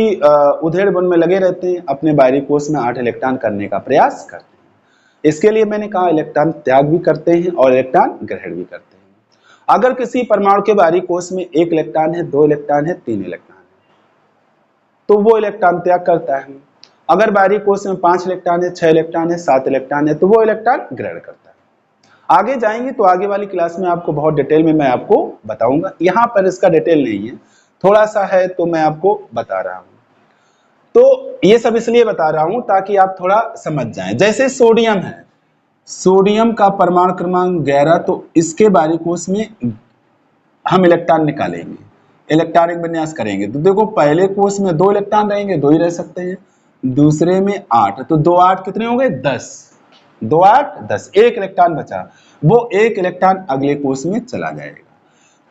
उधेड़ बुन में लगे रहते हैं, अपने बाहरी कोश में 8 इलेक्ट्रॉन करने का प्रयास करते हैं। इसके लिए मैंने कहा इलेक्ट्रॉन त्याग भी करते हैं और इलेक्ट्रॉन ग्रहण भी करते हैं। अगर किसी परमाणु के बाहरी कोश में 1 इलेक्ट्रॉन है, 2 इलेक्ट्रॉन है, 3 इलेक्ट्रॉन है, तो वो इलेक्ट्रॉन त्याग करता है। अगर बाहरी कोश में 5 इलेक्ट्रॉन है, 6 इलेक्ट्रॉन है, 7 इलेक्ट्रॉन है, तो वो इलेक्ट्रॉन ग्रहण करता है। आगे जाएंगे तो आगे वाली क्लास में आपको बहुत डिटेल में मैं आपको बताऊंगा, यहाँ पर इसका डिटेल नहीं है, थोड़ा सा है तो मैं आपको बता रहा हूं। तो ये सब इसलिए बता रहा हूं ताकि आप थोड़ा समझ जाएं। जैसे सोडियम है, सोडियम का परमाणु क्रमांक 11, तो इसके बाहरी कोश में हम इलेक्ट्रॉन निकालेंगे, इलेक्ट्रॉनिक विन्यास करेंगे, तो देखो पहले कोश में 2 इलेक्ट्रॉन रहेंगे, 2 ही रह सकते हैं, दूसरे में 8, तो 2 8 कितने हो गए? 10, 2 8 10, 1 इलेक्ट्रॉन बचा, वो 1 इलेक्ट्रॉन अगले कोश में चला जाएगा।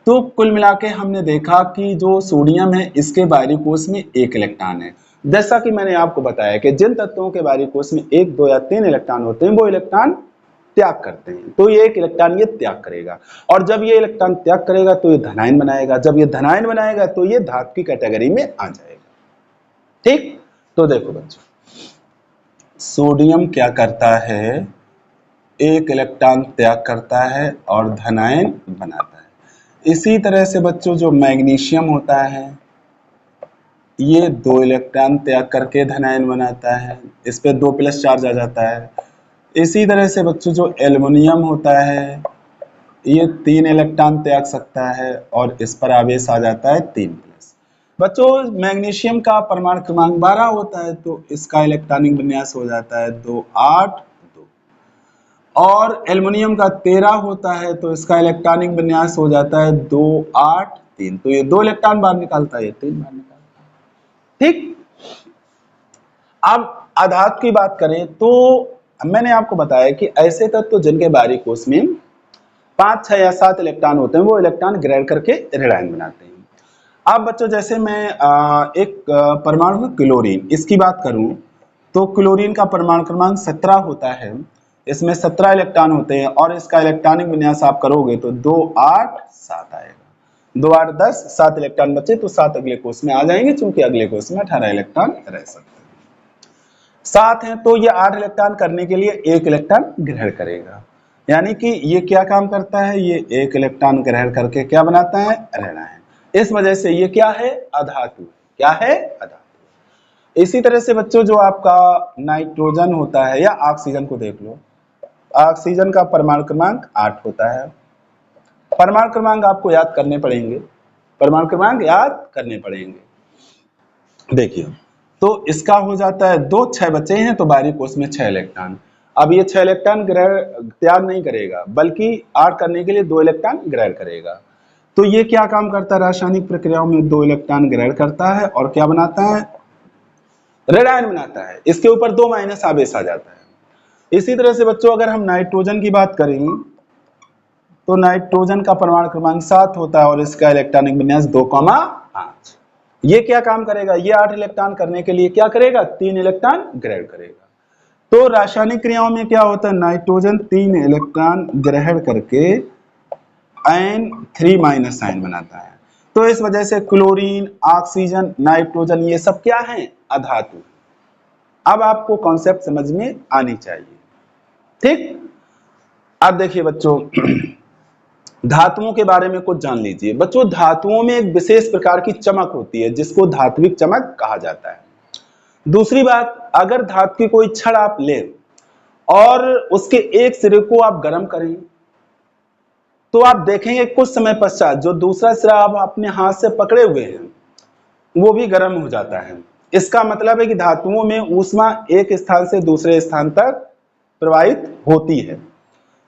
तो कुल मिला के हमने देखा कि जो सोडियम है इसके बाहरी कोश में 1 इलेक्ट्रॉन है। जैसा कि मैंने आपको बताया कि जिन तत्वों के बाहरी कोश में 1, 2 या 3 इलेक्ट्रॉन होते हैं वो इलेक्ट्रॉन त्याग करते हैं, तो ये 1 इलेक्ट्रॉन ये त्याग करेगा, और जब ये इलेक्ट्रॉन त्याग करेगा तो ये धनायन बनाएगा, जब ये धनायन बनाएगा तो ये धातु की कैटेगरी में आ जाएगा। ठीक, तो देखो बच्चों, सोडियम क्या करता है? 1 इलेक्ट्रॉन त्याग करता है और धनायन बनाता है। इसी तरह से बच्चों जो मैग्नीशियम होता है ये 2 इलेक्ट्रॉन त्याग करके धनायन बनाता है, इस पे 2 प्लस चार्ज आ जाता है। इसी तरह से बच्चों जो एल्युमिनियम होता है ये 3 इलेक्ट्रॉन त्याग सकता है और इस पर आवेश आ जाता है 3 प्लस। बच्चों मैग्नीशियम का परमाणु क्रमांक 12 होता है, तो इसका इलेक्ट्रॉनिक विन्यास हो जाता है 2 8 2, और एल्युमिनियम का 13 होता है तो इसका इलेक्ट्रॉनिक विन्यास हो जाता है 2 8 3, तो ये 2 इलेक्ट्रॉन बाहर निकालता है, ये 3 बाहर निकालता है। ठीक, अब आधात की बात करें तो मैंने आपको बताया कि ऐसे तत्व जिनके बाहरी कोश में 5 6 या 7 इलेक्ट्रॉन होते हैं वो इलेक्ट्रॉन ग्रहण करके ऋणायन बनाते हैं। अब बच्चों जैसे मैं एक परमाणु क्लोरीन इसकी बात करूं तो क्लोरीन का परमाणु क्रमांक 17 होता है, इसमें 17 इलेक्ट्रॉन होते हैं और इसका इलेक्ट्रॉनिक विन्यास आप करोगे तो 2 8 7 आएगा, 2 8 10, 7 इलेक्ट्रॉन बचे तो 7 अगले कोश में आ जाएंगे, क्योंकि अगले कोश में 18 इलेक्ट्रॉन रह सकते हैं। 7 है तो ये 8 इलेक्ट्रॉन करने के लिए 1 इलेक्ट्रॉन ग्रहण करेगा, यानी कि ये क्या काम करता है? ये 1 इलेक्ट्रॉन ग्रहण करके क्या बनाता है? ऋणायन। इस वजह से ये क्या है? अधातु। क्या है? अधातु। इसी तरह से बच्चों जो आपका नाइट्रोजन होता है या ऑक्सीजन को देख लो, ऑक्सीजन का परमाणु क्रमांक 8 होता है। परमाणु क्रमांक आपको याद करने पड़ेंगे, परमाणु क्रमांक याद करने पड़ेंगे। देखिए तो इसका हो जाता है 2 6 बचे हैं तो बाहरी कोश में 6 इलेक्ट्रॉन। अब ये 6 इलेक्ट्रॉन ग्रहण त्याग नहीं करेगा बल्कि 8 करने के लिए 2 इलेक्ट्रॉन ग्रहण करेगा। तो ये क्या काम करता है? रासायनिक प्रक्रियाओं में 2 इलेक्ट्रॉन ग्रहण करता है और क्या बनाता है? ऋणायन बनाता है। इसके ऊपर 2 माइनस आवेश आ जाता है। इसी तरह से बच्चों अगर हम नाइट्रोजन की बात करें तो नाइट्रोजन का परमाणु क्रमांक 7 होता है और इसका इलेक्ट्रॉनिक विन्यास 2,5। ये क्या काम करेगा? ये 8 इलेक्ट्रॉन करने के लिए क्या करेगा? 3 इलेक्ट्रॉन ग्रहण करेगा। तो रासायनिक क्रियाओं में क्या होता है? नाइट्रोजन 3 इलेक्ट्रॉन ग्रहण करके N3 माइनस आयन बनाता है। तो इस वजह से क्लोरीन, ऑक्सीजन, नाइट्रोजन ये सब क्या है? अधातु। अब आपको कॉन्सेप्ट समझ में आनी चाहिए। ठीक, अब देखिए बच्चों धातुओं के बारे में कुछ जान लीजिए। बच्चों धातुओं में एक विशेष प्रकार की चमक होती है जिसको धात्विक चमक कहा जाता है। दूसरी बात, अगर धातु की कोई छड़ आप ले और उसके एक सिरे को आप गर्म करें तो आप देखेंगे कुछ समय पश्चात जो दूसरा सिरा आप अपने हाथ से पकड़े हुए हैं वो भी गर्म हो जाता है। इसका मतलब है कि धातुओं में ऊष्मा एक स्थान से दूसरे स्थान तक प्रवाहित होती है।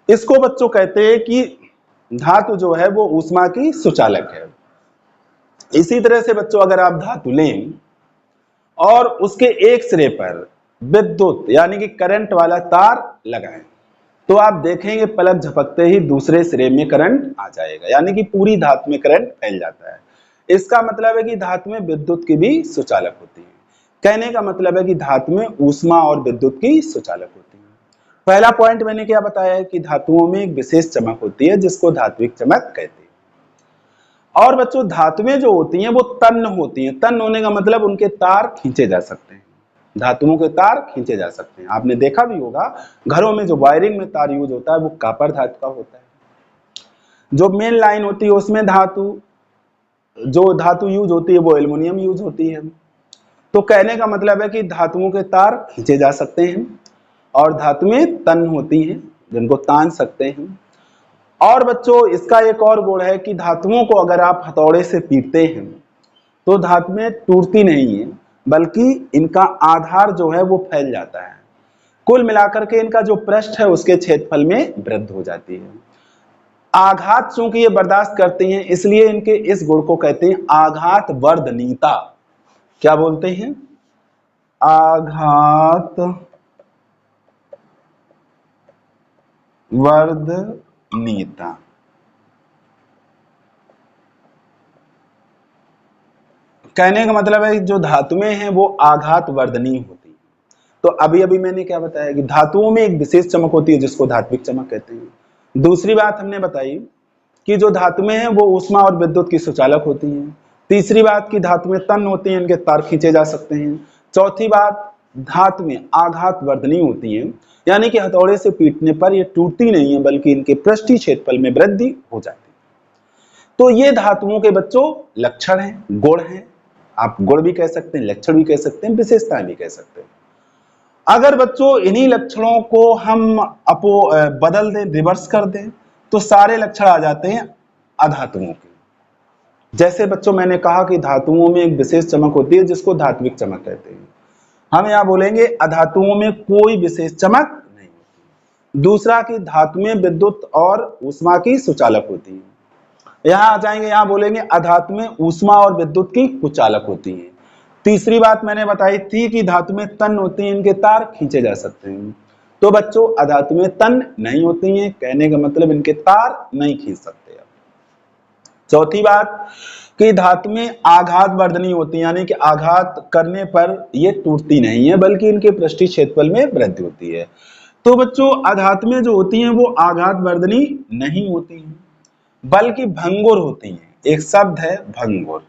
इसको बच्चों कहते हैं कि धातु जो है वो ऊष्मा की सुचालक है। इसी तरह से बच्चों अगर आप धातु लें और उसके एक सिरे पर विद्युत यानी कि करंट वाला तार लगाएं तो आप देखेंगे पलक झपकते ही दूसरे सिरे में करंट आ जाएगा, यानी कि पूरी धातु में करंट फैल जाता है। इसका मतलब है कि धातु में विद्युत की भी सुचालक होती है। कहने का मतलब है कि धातु में ऊष्मा और विद्युत की सुचालक होती है। पहला पॉइंट मैंने क्या बताया है कि धातुओं में एक विशेष चमक होती है जिसको धात्विक चमक कहते हैं। और बच्चों धातुएं जो होती हैं वो तन्य होती हैं। तन्य होने का मतलब उनके तार खींचे जा सकते हैं। धातुओं के तार खींचे जा सकते हैं। आपने देखा भी होगा घरों में जो वायरिंग में तार यूज होता है वो कॉपर धातु का होता है। जो मेन लाइन होती है उसमें जो धातु यूज होती है वो एल्युमिनियम यूज होती है। तो कहने का मतलब है कि धातुओं के तार खींचे जा सकते हैं और धातुएं तन्य होती हैं जिनको तान सकते हैं। और बच्चों इसका एक और गुण है कि धातुओं को अगर आप हथौड़े से पीटते हैं तो धातुएं टूटती नहीं है बल्कि इनका आधार जो है वो फैल जाता है। कुल मिलाकर के इनका जो पृष्ठ है उसके क्षेत्रफल में वृद्धि हो जाती है। आघात चूंकि ये बर्दाश्त करती हैं इसलिए इनके इस गुण को कहते हैं आघात वर्धनीयता। क्या बोलते हैं? आघात वर्धनीयता। कहने का मतलब है जो धातुएं हैं वो आघात वर्धनीय होती हैं। तो अभी अभी मैंने क्या बताया कि धातुओं में एक विशेष चमक होती है जिसको धात्विक चमक कहते हैं। दूसरी बात हमने बताई कि जो धातुएं हैं वो ऊष्मा और विद्युत की सुचालक होती हैं। तीसरी बात की धातुएं तन्य होती हैं, इनके तार खींचे जा सकते हैं। चौथी बात धातुएं आघात वर्धनीय होती हैं, यानी कि हथौड़े से पीटने पर ये टूटती नहीं है बल्कि इनके पृष्ठीय क्षेत्रफल में वृद्धि हो जाती है। तो ये धातुओं के बच्चों लक्षण हैं, गुण हैं। आप गुण भी कह सकते हैं, लक्षण भी कह सकते हैं, विशेषताएं भी कह सकते हैं। अगर बच्चों इन्हीं लक्षणों को हम बदल दें, रिवर्स कर दें, तो सारे लक्षण आ जाते हैं अधातुओं के। जैसे बच्चों मैंने कहा कि धातुओं में एक विशेष चमक होती है जिसको धात्विक चमक कहते हैं। हम यहां बोलेंगे अधातुओं में कोई विशेष चमक नहीं होती। दूसरा कि धातुएं विद्युत और ऊष्मा की सुचालक होती है। यहां आ जाएंगे, यहां बोलेंगे अधातु में ऊष्मा और विद्युत की कुचालक होती है। तीसरी बात मैंने बताई थी कि धातु में तन्य होती हैं, इनके तार खींचे जा सकते हैं। तो बच्चों अधातु में तन्य नहीं होती हैं, कहने का मतलब इनके तार नहीं खींच सकते। चौथी बात कि धातु में आघात वर्धनीय होती है, यानी कि आघात करने पर ये टूटती नहीं है बल्कि इनके पृष्ठीय क्षेत्रफल में वृद्धि होती है। तो बच्चों अधातु में जो होती हैं वो आघात वर्धनीय नहीं होती हैं बल्कि भंगुर होती हैं। एक शब्द है भंगुर,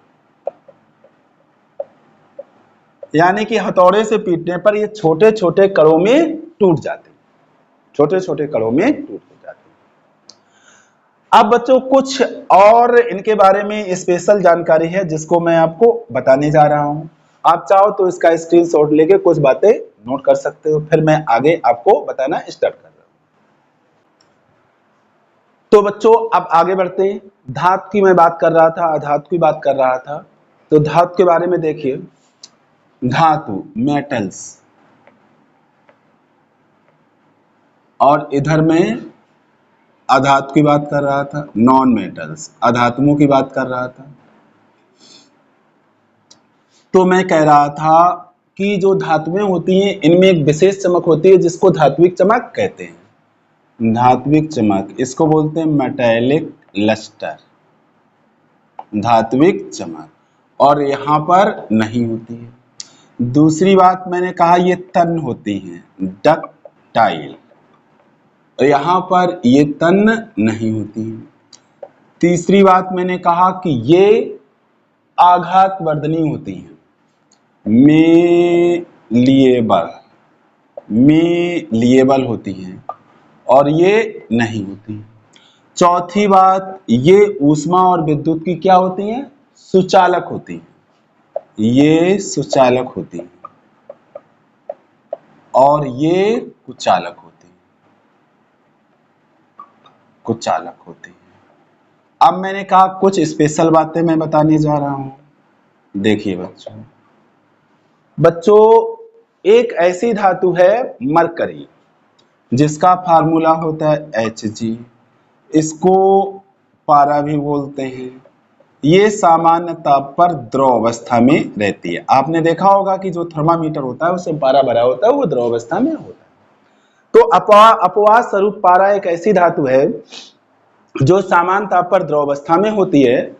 यानी कि हथौड़े से पीटने पर ये छोटे छोटे कणों में टूट जाते हैं, छोटे छोटे कणों में टूट जाते हैं। अब बच्चों कुछ और इनके बारे में स्पेशल जानकारी है जिसको मैं आपको बताने जा रहा हूं। आप चाहो तो इसका स्क्रीनशॉट लेके कुछ बातें नोट कर सकते हो, फिर मैं आगे आपको बताना स्टार्ट कर रहा हूं। तो बच्चों अब आगे बढ़ते हैं। धातु की मैं बात कर रहा था, अधातु की बात कर रहा था। तो धातु के बारे में देखिए, धातु मेटल्स, और इधर में अधातु की बात कर रहा था, नॉन मेटल्स, अधातुओं की बात कर रहा था। तो मैं कह रहा था कि जो धातुएं होती हैं इनमें एक विशेष चमक होती है जिसको धात्विक चमक कहते हैं। धात्विक चमक, इसको बोलते हैं मेटेलिक लस्टर, धात्विक चमक, और यहां पर नहीं होती है। दूसरी बात मैंने कहा ये तन्य होती हैं, डक्टाइल, यहां पर ये तन्य नहीं होती है। तीसरी बात मैंने कहा कि ये आघात वर्धनीय होती हैं, मेलिएबल होती हैं, और ये नहीं होती। चौथी बात ये ऊष्मा और विद्युत की क्या होती हैं? सुचालक होती हैं, ये सुचालक होती हैं, और ये कुचालक होती हैं, कुचालक होती हैं। अब मैंने कहा कुछ स्पेशल बातें मैं बताने जा रहा हूं। देखिए बच्चों एक ऐसी धातु है मरकरी जिसका फार्मूला होता है Hg, इसको पारा भी बोलते हैं। ये सामान्य ताप पर द्रव अवस्था में रहती है। आपने देखा होगा कि जो थर्मामीटर होता है उससे पारा भरा होता है, वो द्रव अवस्था में होता है। तो अपवाद स्वरूप पारा एक ऐसी धातु है जो सामान्य ताप पर द्रव अवस्था में होती है।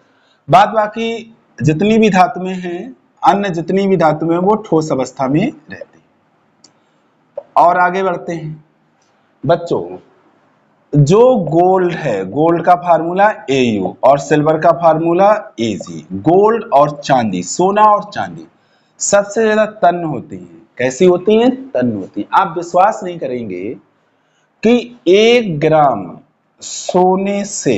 बाद बाकी जितनी भी धातुएं हैं, अन्य जितनी भी धातुएं वो ठोस अवस्था में रहती है। और आगे बढ़ते हैं। बच्चों जो गोल्ड है, गोल्ड का फार्मूला AU और सिल्वर का फार्मूला AG। गोल्ड और चांदी, सोना और चांदी सबसे ज्यादा तन्य होती हैं। कैसी होती हैं? तन्य होती हैं। आप विश्वास नहीं करेंगे कि 1 ग्राम सोने से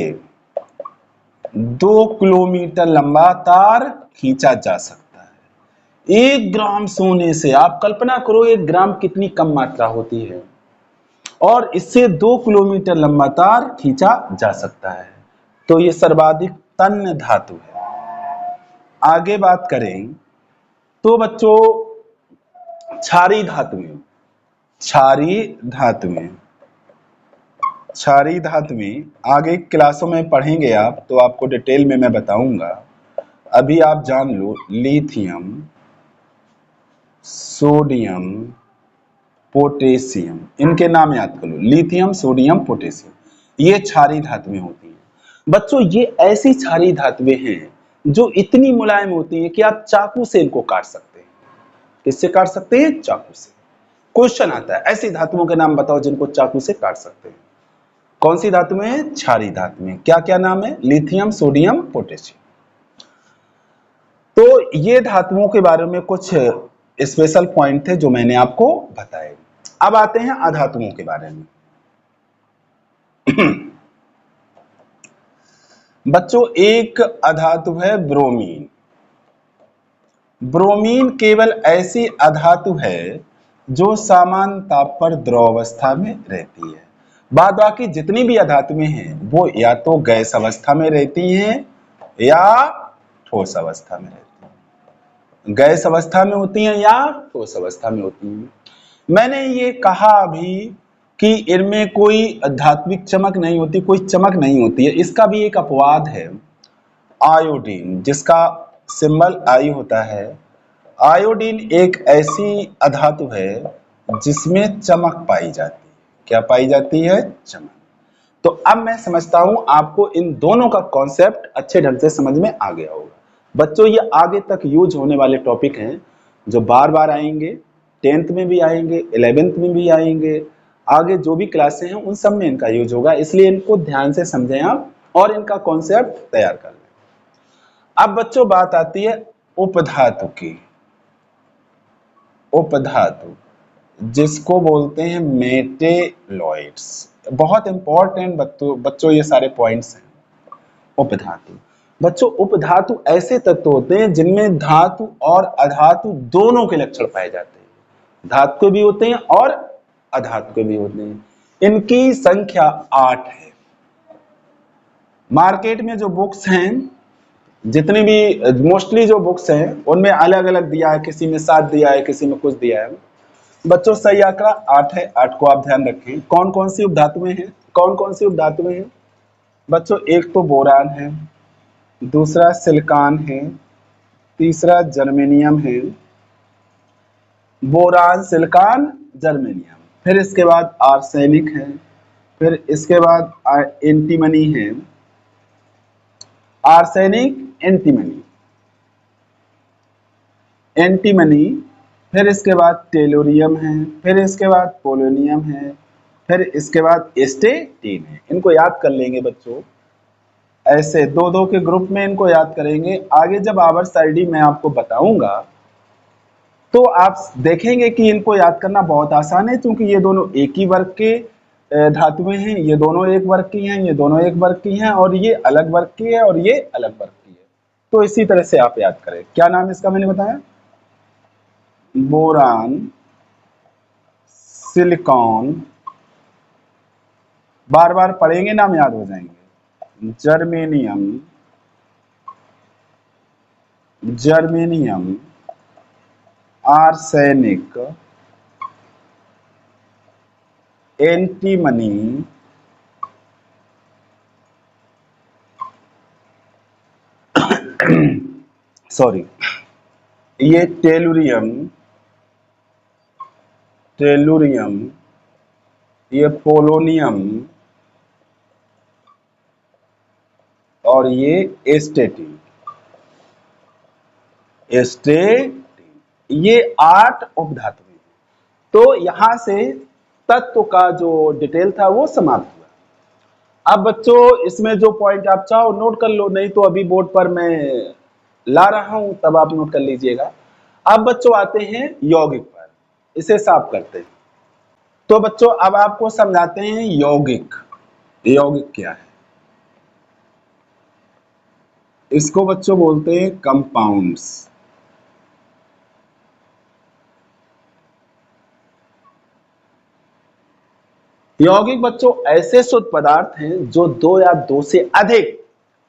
2 किलोमीटर लंबा तार खींचा जा सकता है। 1 ग्राम सोने से, आप कल्पना करो 1 ग्राम कितनी कम मात्रा होती है, और इससे 2 किलोमीटर लंबा तार खींचा जा सकता है। तो ये सर्वाधिक तन्य धातु है। आगे बात करें तो बच्चों क्षारीय धातु में, क्षारीय धातु में, क्षारीय धातु में आगे क्लासों में पढ़ेंगे आप, तो आपको डिटेल में मैं बताऊंगा। अभी आप जान लो लिथियम, सोडियम, पोटेशियम, इनके नाम याद कर लो। लिथियम, सोडियम, पोटेशियम, ये क्षारीय धातुएं होती हैं। बच्चों ये ऐसी क्षारीय धातुएं हैं जो इतनी मुलायम होती हैं कि आप चाकू से इनको काट सकते हैं। किससे काट सकते हैं? चाकू से। क्वेश्चन आता है ऐसी धातुओं के नाम बताओ जिनको चाकू से काट सकते हैं। कौन सी धातुएं हैं? क्षारीय धातुएं। क्या क्या नाम है? Lithium, sodium, potassium. तो ये धातुओं के बारे में कुछ स्पेशल पॉइंट थे जो मैंने आपको बताए। अब आते हैं अधातुओं के बारे में। बच्चों एक अधातु है ब्रोमीन। ब्रोमीन केवल ऐसी अधातु है जो सामान्य ताप पर द्रव अवस्था में रहती है। बाद बाकी जितनी भी अधातुएं हैं वो या तो गैस अवस्था में रहती हैं या ठोस अवस्था में रहती हैं। गैस अवस्था में होती हैं या ठोस अवस्था में होती हैं। मैंने ये कहा अभी कि इनमें कोई धात्विक चमक नहीं होती, कोई चमक नहीं होती है। इसका भी एक अपवाद है, आयोडीन, जिसका सिंबल आई होता है। आयोडीन एक ऐसी अधातु है जिसमें चमक पाई जाती है। क्या पाई जाती है? चमक। तो अब मैं समझता हूं आपको इन दोनों का कॉन्सेप्ट अच्छे ढंग से समझ में आ गया होगा। बच्चों ये आगे तक यूज होने वाले टॉपिक हैं जो बार बार आएंगे, 10th में भी आएंगे, 11th में भी आएंगे, आगे जो भी क्लासें हैं उन सब में इनका यूज होगा। इसलिए इनको ध्यान से समझें आप और इनका कॉन्सेप्ट तैयार कर लें। अब बच्चों बात आती है उपधातु की। उपधातु जिसको बोलते हैं मेटेलॉइड्स। बहुत इंपॉर्टेंट बच्चों ये सारे पॉइंट्स हैं। उपधातु बच्चों, उपधातु ऐसे तत्व होते हैं जिनमें धातु और अधातु दोनों के लक्षण पाए जाते हैं। धातु के भी होते हैं और अधातु के भी होते हैं। इनकी संख्या 8 है। मार्केट में जो बुक्स हैं, जितनी भी मोस्टली जो बुक्स हैं उनमें अलग अलग दिया है, किसी में 7 दिया है, किसी में कुछ दिया है। बच्चों सही आंकड़ा 8 है। 8 को आप ध्यान रखें। कौन कौन सी उपधातुएं हैं? कौन कौन सी उपधातुएं हैं बच्चों? एक तो बोरान है, दूसरा सिलिकॉन है, तीसरा जर्मेनियम है। Boron, silicon, germanium. फिर इसके बाद आर्सेनिक है, फिर इसके बाद एंटीमनी है। आर्सेनिक, एंटीमनी, एंटीमनी, फिर इसके बाद टेलोरियम है, फिर इसके बाद पोलोनियम है, फिर इसके बाद एस्टेटीन है। इनको याद कर लेंगे बच्चों, ऐसे दो दो के ग्रुप में इनको याद करेंगे। आगे जब आवर्स आईडी मैं आपको बताऊंगा तो आप देखेंगे कि इनको याद करना बहुत आसान है, क्योंकि ये दोनों एक ही वर्ग के धातुएं हैं। ये दोनों एक वर्ग की हैं, ये दोनों एक वर्ग की हैं, और ये अलग वर्ग की है और ये अलग वर्ग की है। तो इसी तरह से आप याद करें। क्या नाम इसका मैंने बताया? बोरान, सिलिकॉन, बार बार पढ़ेंगे नाम याद हो जाएंगे। Germanium, germanium, arsenic, antimony, sorry, ये टेलुरियम, टेलुरियम, ये पोलोनियम, और ये एस्टेटीन। एस्टेटीन, ये 8 उपधातु हैं। तो यहां से तत्व का जो डिटेल था वो समाप्त हुआ। अब बच्चों इसमें जो पॉइंट आप चाहो नोट कर लो, नहीं तो अभी बोर्ड पर मैं ला रहा हूं तब आप नोट कर लीजिएगा। अब बच्चों आते हैं यौगिक पर, इसे साफ करते हैं। तो बच्चों अब आपको समझाते हैं यौगिक। यौगिक क्या है? इसको बच्चों बोलते हैं कंपाउंड्स। यौगिक बच्चों ऐसे शुद्ध पदार्थ हैं जो दो या दो से अधिक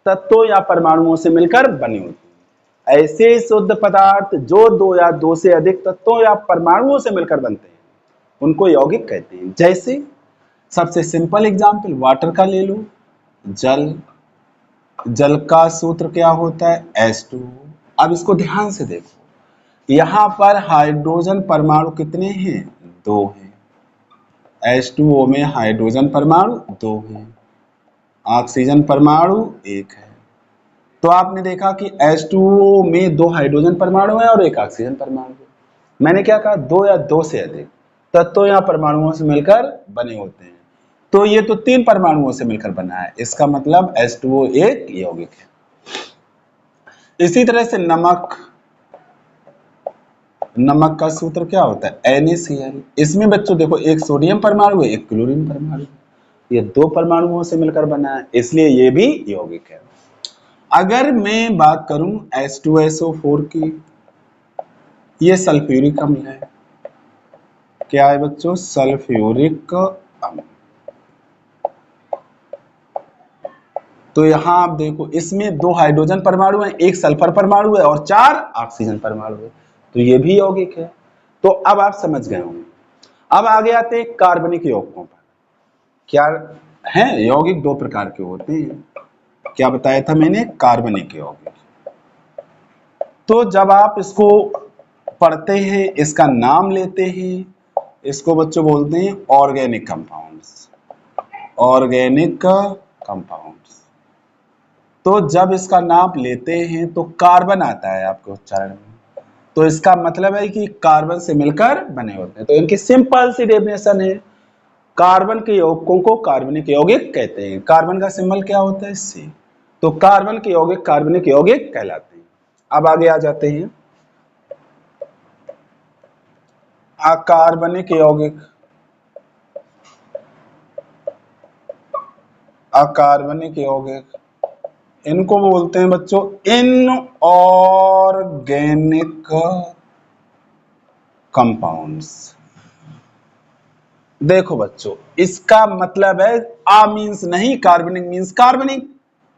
तत्वों या परमाणुओं से मिलकर बने होते हैं। ऐसे शुद्ध पदार्थ जो दो या दो से अधिक तत्वों या परमाणुओं से मिलकर बनते हैं उनको यौगिक कहते हैं। जैसे सबसे सिंपल एग्जांपल वाटर का ले लो, जल। जल का सूत्र क्या होता है? H2। अब इसको ध्यान से देखो, यहां पर हाइड्रोजन परमाणु कितने हैं? 2 हैं। H2O में हाइड्रोजन परमाणु 2 हैं, ऑक्सीजन परमाणु 1 है। तो आपने देखा कि H2O में 2 हाइड्रोजन परमाणु है और 1 ऑक्सीजन परमाणु है। मैंने क्या कहा? 2 या 2 से अधिक तत्वों या परमाणुओं से मिलकर बने होते हैं। तो ये तो 3 परमाणुओं से मिलकर बना है, इसका मतलब H2O एक यौगिक है। इसी तरह से नमक। नमक का सूत्र क्या होता है? NaCl। इसमें बच्चों देखो एक सोडियम परमाणु है, एक क्लोरीन परमाणु है। ये 2 परमाणुओं से मिलकर बना है, इसलिए ये भी यौगिक है। अगर मैं बात करूं H2SO4 की, ये सल्फ्यूरिक अम्ल है। क्या है बच्चों? सल्फ्यूरिक अम्ल। तो यहां आप देखो इसमें 2 हाइड्रोजन परमाणु है, 1 सल्फर परमाणु है और 4 ऑक्सीजन परमाणु है, तो ये भी यौगिक है। तो अब आप समझ गए होंगे। अब आगे आते हैं कार्बनिक यौगिकों पर। क्या है? यौगिक 2 प्रकार के होते हैं। क्या बताया था मैंने? कार्बनिक यौगिक। तो जब आप इसको पढ़ते हैं, इसका नाम लेते हैं, इसको बच्चों बोलते हैं ऑर्गेनिक कंपाउंड्स। Organic compounds. तो जब इसका नाम लेते हैं तो कार्बन आता है आपके उच्चारण में, तो इसका मतलब है कि कार्बन से मिलकर बने होते हैं। तो इनकी सिंपल सी डेफिनेशन है, कार्बन के यौगिकों को कार्बनिक यौगिक कहते हैं। कार्बन का सिंबल क्या होता है? C। तो कार्बन के यौगिक कार्बनिक यौगिक कहलाते हैं। अब आगे आ जाते हैं अकार्बनिक यौगिक। अकार्बनिक यौगिक इनको बोलते हैं बच्चों इनऑर्गेनिक कंपाउंड्स। देखो बच्चों इसका मतलब है आ मीन्स नहीं, कार्बनिक मीन्स कार्बनिक।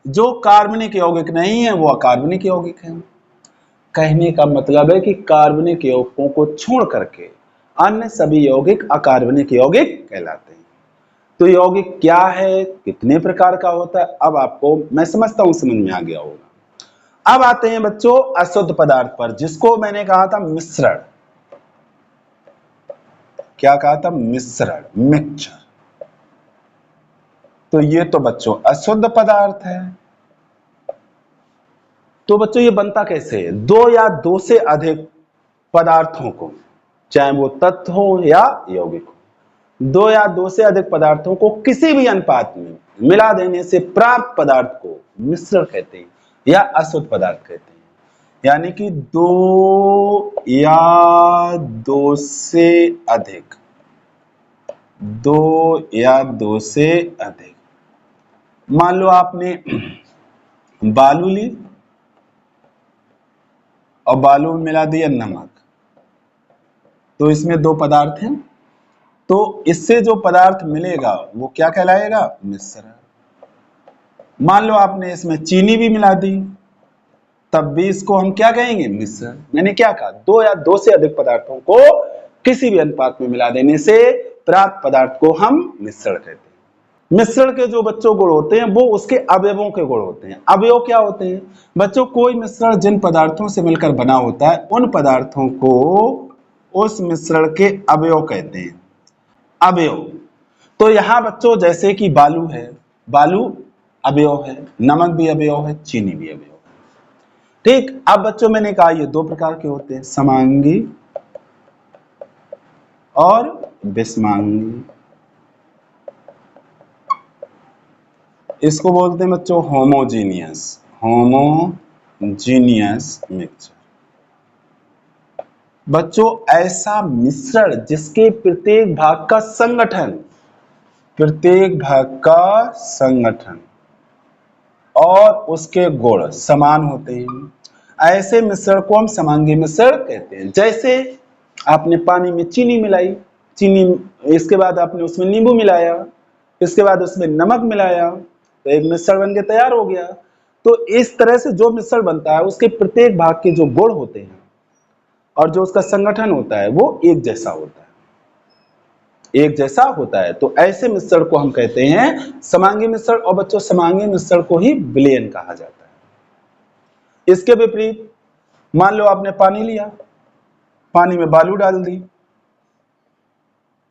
जो कार्बनिक यौगिक नहीं है वो अकार्बनिक यौगिक है। कहने का मतलब है कि कार्बनिक यौगिकों को छोड़ करके अन्य सभी यौगिक अकार्बनिक यौगिक कहलाते हैं। तो यौगिक क्या है, कितने प्रकार का होता है, अब आपको मैं समझता हूं समझ में आ गया होगा। अब आते हैं बच्चों अशुद्ध पदार्थ पर, जिसको मैंने कहा था मिश्रण। क्या कहा था? मिश्रण, मिक्सचर। तो ये तो बच्चों अशुद्ध पदार्थ है। तो बच्चों ये बनता कैसे है? 2 या 2 से अधिक पदार्थों को, चाहे वो तत्व हो या यौगिक हो, 2 या 2 से अधिक पदार्थों को किसी भी अनुपात में मिला देने से प्राप्त पदार्थ को मिश्रण कहते हैं या अशुद्ध पदार्थ कहते हैं। यानी कि 2 या 2 से अधिक, 2 या 2 से अधिक। मान लो आपने बालू ली और बालू में मिला दिया नमक, तो इसमें 2 पदार्थ हैं, तो इससे जो पदार्थ मिलेगा वो क्या कहलाएगा? मिश्रण। मान लो आपने इसमें चीनी भी मिला दी, तब भी इसको हम क्या कहेंगे? मिश्रण। मैंने क्या कहा? 2 या 2 से अधिक पदार्थों को किसी भी अनुपात में मिला देने से प्राप्त पदार्थ को हम मिश्रण कहते हैं। मिश्रण के जो बच्चों गुण होते हैं वो उसके अवयवों के गुण होते हैं। अवयव क्या होते हैं बच्चों? कोई मिश्रण जिन पदार्थों से मिलकर बना होता है उन पदार्थों को उस मिश्रण के अवयव कहते हैं। अवयव। तो यहां बच्चों जैसे कि बालू है, बालू अवयव है, नमक भी अवयव है, चीनी भी अवयव है। ठीक। अब बच्चों मैंने कहा ये 2 प्रकार के होते हैं, समांगी और बिस्मांगी। इसको बोलते हैं बच्चों होमोजीनियस मिक्सचर। बच्चों ऐसा मिश्रण जिसके प्रत्येक भाग का संगठन और उसके गुण समान होते हैं, ऐसे मिश्रण को हम समांगी मिश्रण कहते हैं। जैसे आपने पानी में चीनी मिलाई, इसके बाद आपने उसमें नींबू मिलाया, इसके बाद उसमें नमक मिलाया, तो एक मिश्रण बन के तैयार हो गया। तो इस तरह से जो मिश्रण बनता है उसके प्रत्येक भाग के जो गुण होते हैं और जो उसका संगठन होता है वो एक जैसा होता है। तो ऐसे मिश्रण को हम कहते हैं समांगी मिश्रण। और बच्चों समांगी मिश्रण को ही विलयन कहा जाता है। इसके विपरीत मान लो आपने पानी लिया, पानी में बालू डाल दी,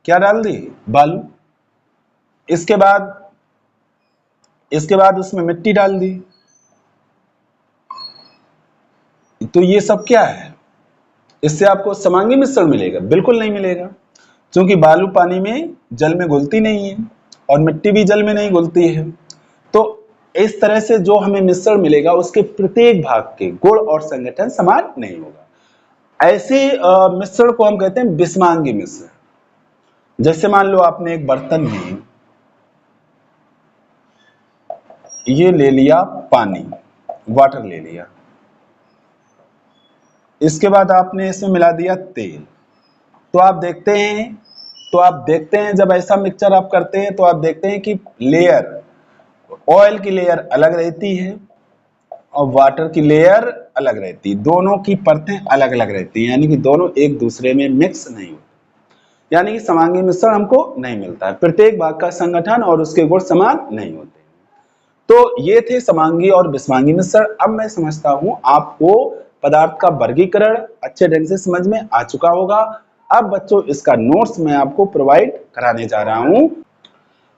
क्या डाल दी? बालू। इसके बाद उसमें मिट्टी डाल दी, तो ये सब क्या है? इससे आपको समांगी मिश्रण मिलेगा? बिल्कुल नहीं मिलेगा, क्योंकि बालू पानी में जल में घुलती नहीं है और मिट्टी भी जल में नहीं घुलती है। तो इस तरह से जो हमें मिश्रण मिलेगा उसके प्रत्येक भाग के गुण और संगठन समान नहीं होगा। ऐसे मिश्रण को हम कहते हैं विषमांगी मिश्रण। जैसे मान लो आपने एक बर्तन में ये ले लिया पानी, वाटर ले लिया, इसके बाद आपने इसमें मिला दिया तेल। तो आप देखते हैं जब ऐसा मिक्सचर आप करते हैं तो आप देखते हैं कि ऑयल की लेयर अलग रहती है और वाटर की लेयर अलग रहती है, दोनों की परतें अलग अलग रहती हैं, यानी कि दोनों एक दूसरे में मिक्स नहीं होते, यानी कि समांगी मिश्रण हमको नहीं मिलता है। प्रत्येक भाग का संगठन और उसके गुण समान नहीं होते। तो ये थे समांगी और विषमांगी मिश्रण। अब मैं समझता हूं आपको पदार्थ का वर्गीकरण अच्छे ढंग से समझ में आ चुका होगा। अब बच्चों इसका नोट्स मैं आपको प्रोवाइड कराने जा रहा हूं।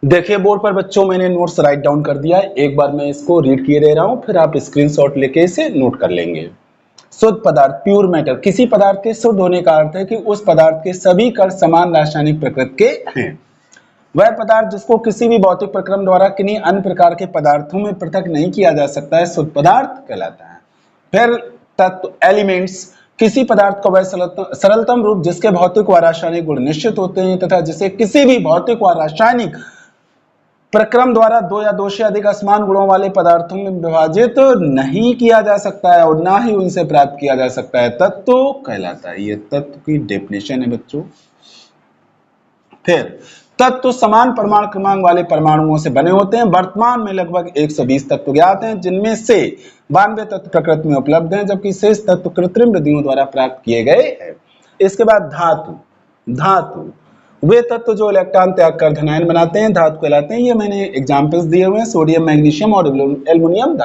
देखिए बोर्ड पर बच्चों मैंने नोट्स राइट डाउन कर दिया है, एक बार मैं इसको रीड किए दे रहा हूं, फिर आप स्क्रीनशॉट लेके इसे नोट कर लेंगे। शुद्ध पदार्थ, प्योर मैटर, किसी पदार्थ के शुद्ध होने का अर्थ है कि उस पदार्थ के सभी कण समान रासायनिक प्रकृति के हैं। वह पदार्थ जिसको किसी भी भौतिक प्रक्रम द्वारा किन्हीं अन्य प्रकार के पदार्थों में पृथक नहीं किया जा सकता है शुद्ध पदार्थ कहलाता है। फिर तत्व, एलिमेंट्स, किसी पदार्थ का वह सरलतम रूप जिसके भौतिक व रासायनिक गुण निश्चित होते हैं तथा जिसे किसी भी भौतिक व रासायनिक प्रक्रम द्वारा दो या दो से अधिक असमान गुणों वाले पदार्थों में विभाजित नहीं किया जा सकता है और ना ही उनसे प्राप्त किया जा सकता है, तत्व कहलाता है। ये तत्व की डेफिनेशन है बच्चों। फिर तत्व समान परमाणु क्रमांक वाले परमाणुओं से बने होते हैं। वर्तमान में लगभग 120 तत्व ज्ञात हैं, जिनमें से 92 तत्व प्रकृति में उपलब्ध हैं, जबकि शेष तत्व कृत्रिम विधियों द्वारा प्राप्त किए गए हैं। इसके बाद धातु, वे तत्व जो इलेक्ट्रॉन त्याग कर धनायन बनाते हैं धातु कहलाते हैं। ये मैंने एग्जाम्पल्स दिए हुए हैं सोडियम, मैग्नीशियम और एल्युमिनियम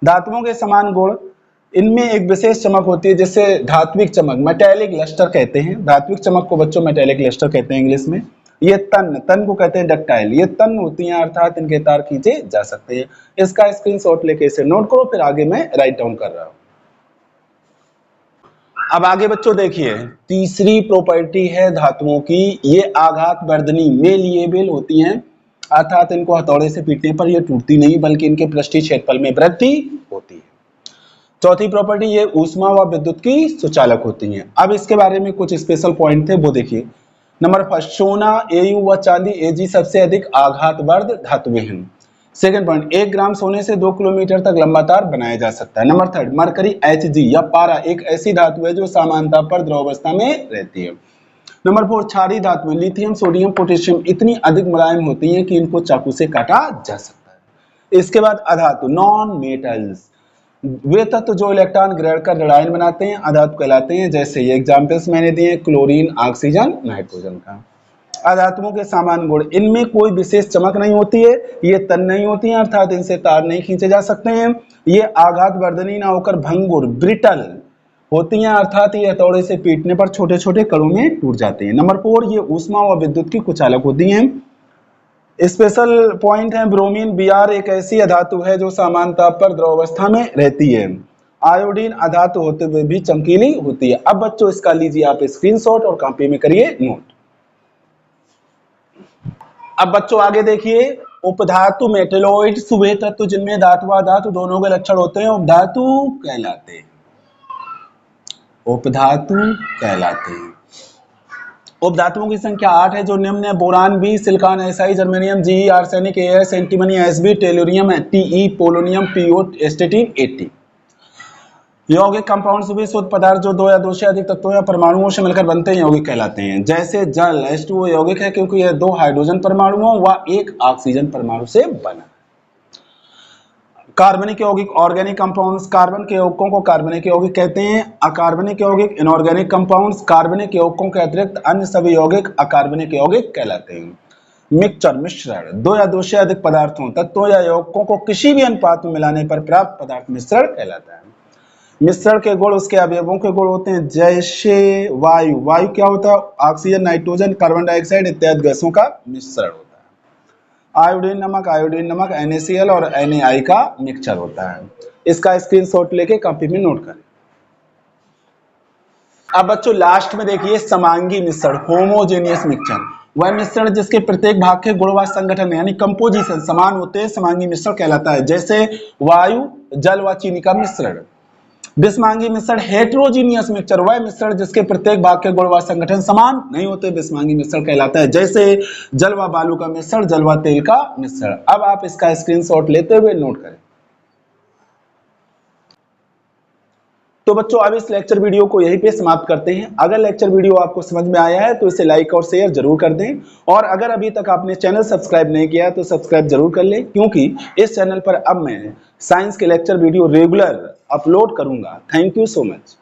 धातुओं के समान गुण। इनमें एक विशेष चमक होती है जिसे धात्विक चमक, मेटेलिक लस्टर कहते हैं। धात्विक चमक को बच्चों मेटेलिक लस्टर कहते हैं इंग्लिश में। ये तन को कहते हैं डक्टाइल। ये तन होती हैं अर्थात इनके तार खींचे जा सकते हैं। इसका स्क्रीनशॉट लेके इसे नोट करो, फिर आगे मैं राइट डाउन कर रहा हूं। अब आगे बच्चों देखिए, तीसरी प्रॉपर्टी है धातुओं की, ये आघात वर्धनी, मेलिएबल होती हैं, अर्थात इनको हथौड़े से पीटने पर ये टूटती नहीं बल्कि इनके पृष्ठीय क्षेत्रफल में वृद्धि होती है। चौथी प्रॉपर्टी, ये ऊष्मा व विद्युत की सुचालक होती हैं। अब इसके बारे में कुछ स्पेशल पॉइंट थे, वो देखिए। नंबर फर्स्ट, सोना, एयू व चांदी, एजी सबसे अधिक आघातवर्ध धातुएं हैं। सेकंड पॉइंट, 1 ग्राम सोने से 2 किलोमीटर तक लंबा तार बनाया जा सकता है। नंबर थर्ड, मरकरी एचजी या पारा एक ऐसी धातु है जो सामान्यता पर द्रव अवस्था में रहती है। नंबर 4, क्षारीय धातुएं लिथियम, सोडियम, पोटेशियम इतनी अधिक मुलायम होती हैं कि इनको चाकू से काटा जा सकता है। इसके बाद अधातु, नॉन मेटल्स, वे तत्व जो इलेक्ट्रॉन ग्रहण कर ऋणायन बनाते हैं अधातु कहलाते हैं। जैसे ये एग्जांपल्स मैंने दिए, क्लोरीन, ऑक्सीजन, नाइट्रोजन का। अधातुओं के सामान्य गुण, इनमें कोई विशेष चमक नहीं होती है, ये तन नहीं होती हैं अर्थात इनसे तार नहीं खींचे जा सकते हैं, ये आघात वर्धनी ना होकर भंगुर, ब्रिटल होती हैं अर्थात ये हथौड़े से पीटने पर छोटे छोटे कणों में टूट जाते हैं। नंबर 4, ये ऊष्मा व विद्युत की कुचालक होती हैं। स्पेशल पॉइंट है ब्रोमीन, Br एक ऐसी अधातु है जो सामान्य ताप पर द्रव अवस्था में रहती है आयोडीन अधातु होते हुए भी चमकीली होती है। अब बच्चों इसका लीजिए आप स्क्रीनशॉट और कॉपी में करिए नोट। अब बच्चों आगे देखिए, उपधातु मेटेलोइड सुबह तत्व जिनमें धातु व अधातु दोनों के लक्षण होते हैं उपधातु कहलाते हैं। उपधातु कहलाते हैं। उपधातुओं की संख्या 8 है जो निम्न है: boron B, silicon S I, germanium G, arsenic A S, antimony S B, tellurium T E, polonium P O, astatine A T. यौगिक कंपाउंड भी शुद्ध पदार्थ जो दो या दो से अधिक तत्वों या परमाणुओं से मिलकर बनते हैं यौगिक कहलाते हैं। जैसे जल H2O यौगिक है क्योंकि यह 2 हाइड्रोजन परमाणुओं व 1 ऑक्सीजन परमाणु से बना। कार्बनिक यौगिक ऑर्गेनिक कंपाउंड्स, कार्बन के यौगिकों को कार्बनिक यौगिक कहते हैं। अकार्बनिक यौगिक इनऑर्गेनिक कंपाउंड्स, कार्बनिक यौगिकों के अतिरिक्त अन्य सभी यौगिक अकार्बनिक यौगिक कहलाते हैं। मिक्सचर मिश्रण, दो या दो से अधिक पदार्थों, तत्वों या यौगिकों को किसी भी अनुपात में मिलाने पर प्राप्त पदार्थ मिश्रण कहलाता है। मिश्रण के गुण उसके अवयवों के गुण होते हैं। जैसे वायु, वायु क्या होता है? ऑक्सीजन, नाइट्रोजन, कार्बन डाइऑक्साइड इत्यादि गैसों का मिश्रण होता है। आयोडीन नमक NaCl और Na का मिक्सचर होता है। इसका स्क्रीनशॉट लेके कॉपी में नोट करें। अब बच्चों लास्ट में देखिए समांगी मिश्रण, होमोजेनियस मिक्सचर, वह मिश्रण जिसके प्रत्येक भाग के गुण व संगठन यानी कंपोजिशन समान होते हैं समांगी मिश्रण कहलाता है। जैसे वायु, जल व चीनी का मिश्रण। विषमांगी मिश्रण हेटेरोजीनियस मिक्सचर, वह मिश्रण जिसके प्रत्येक भाग के गुण व संगठन समान नहीं होते विषमांगी मिश्रण कहलाता है। जैसे जल व बालू का मिश्रण, जल व तेल का मिश्रण। अब आप इसका स्क्रीनशॉट लेते हुए नोट करें। तो बच्चों अब इस लेक्चर वीडियो को यहीं पे समाप्त करते हैं। अगर लेक्चर वीडियो आपको समझ में आया है तो इसे लाइक और शेयर जरूर कर दें, और अगर अभी तक आपने चैनल सब्सक्राइब नहीं किया तो सब्सक्राइब जरूर कर लें, क्योंकि इस चैनल पर अब मैं साइंस के लेक्चर वीडियो रेगुलर अपलोड करूंगा। Thank you so much.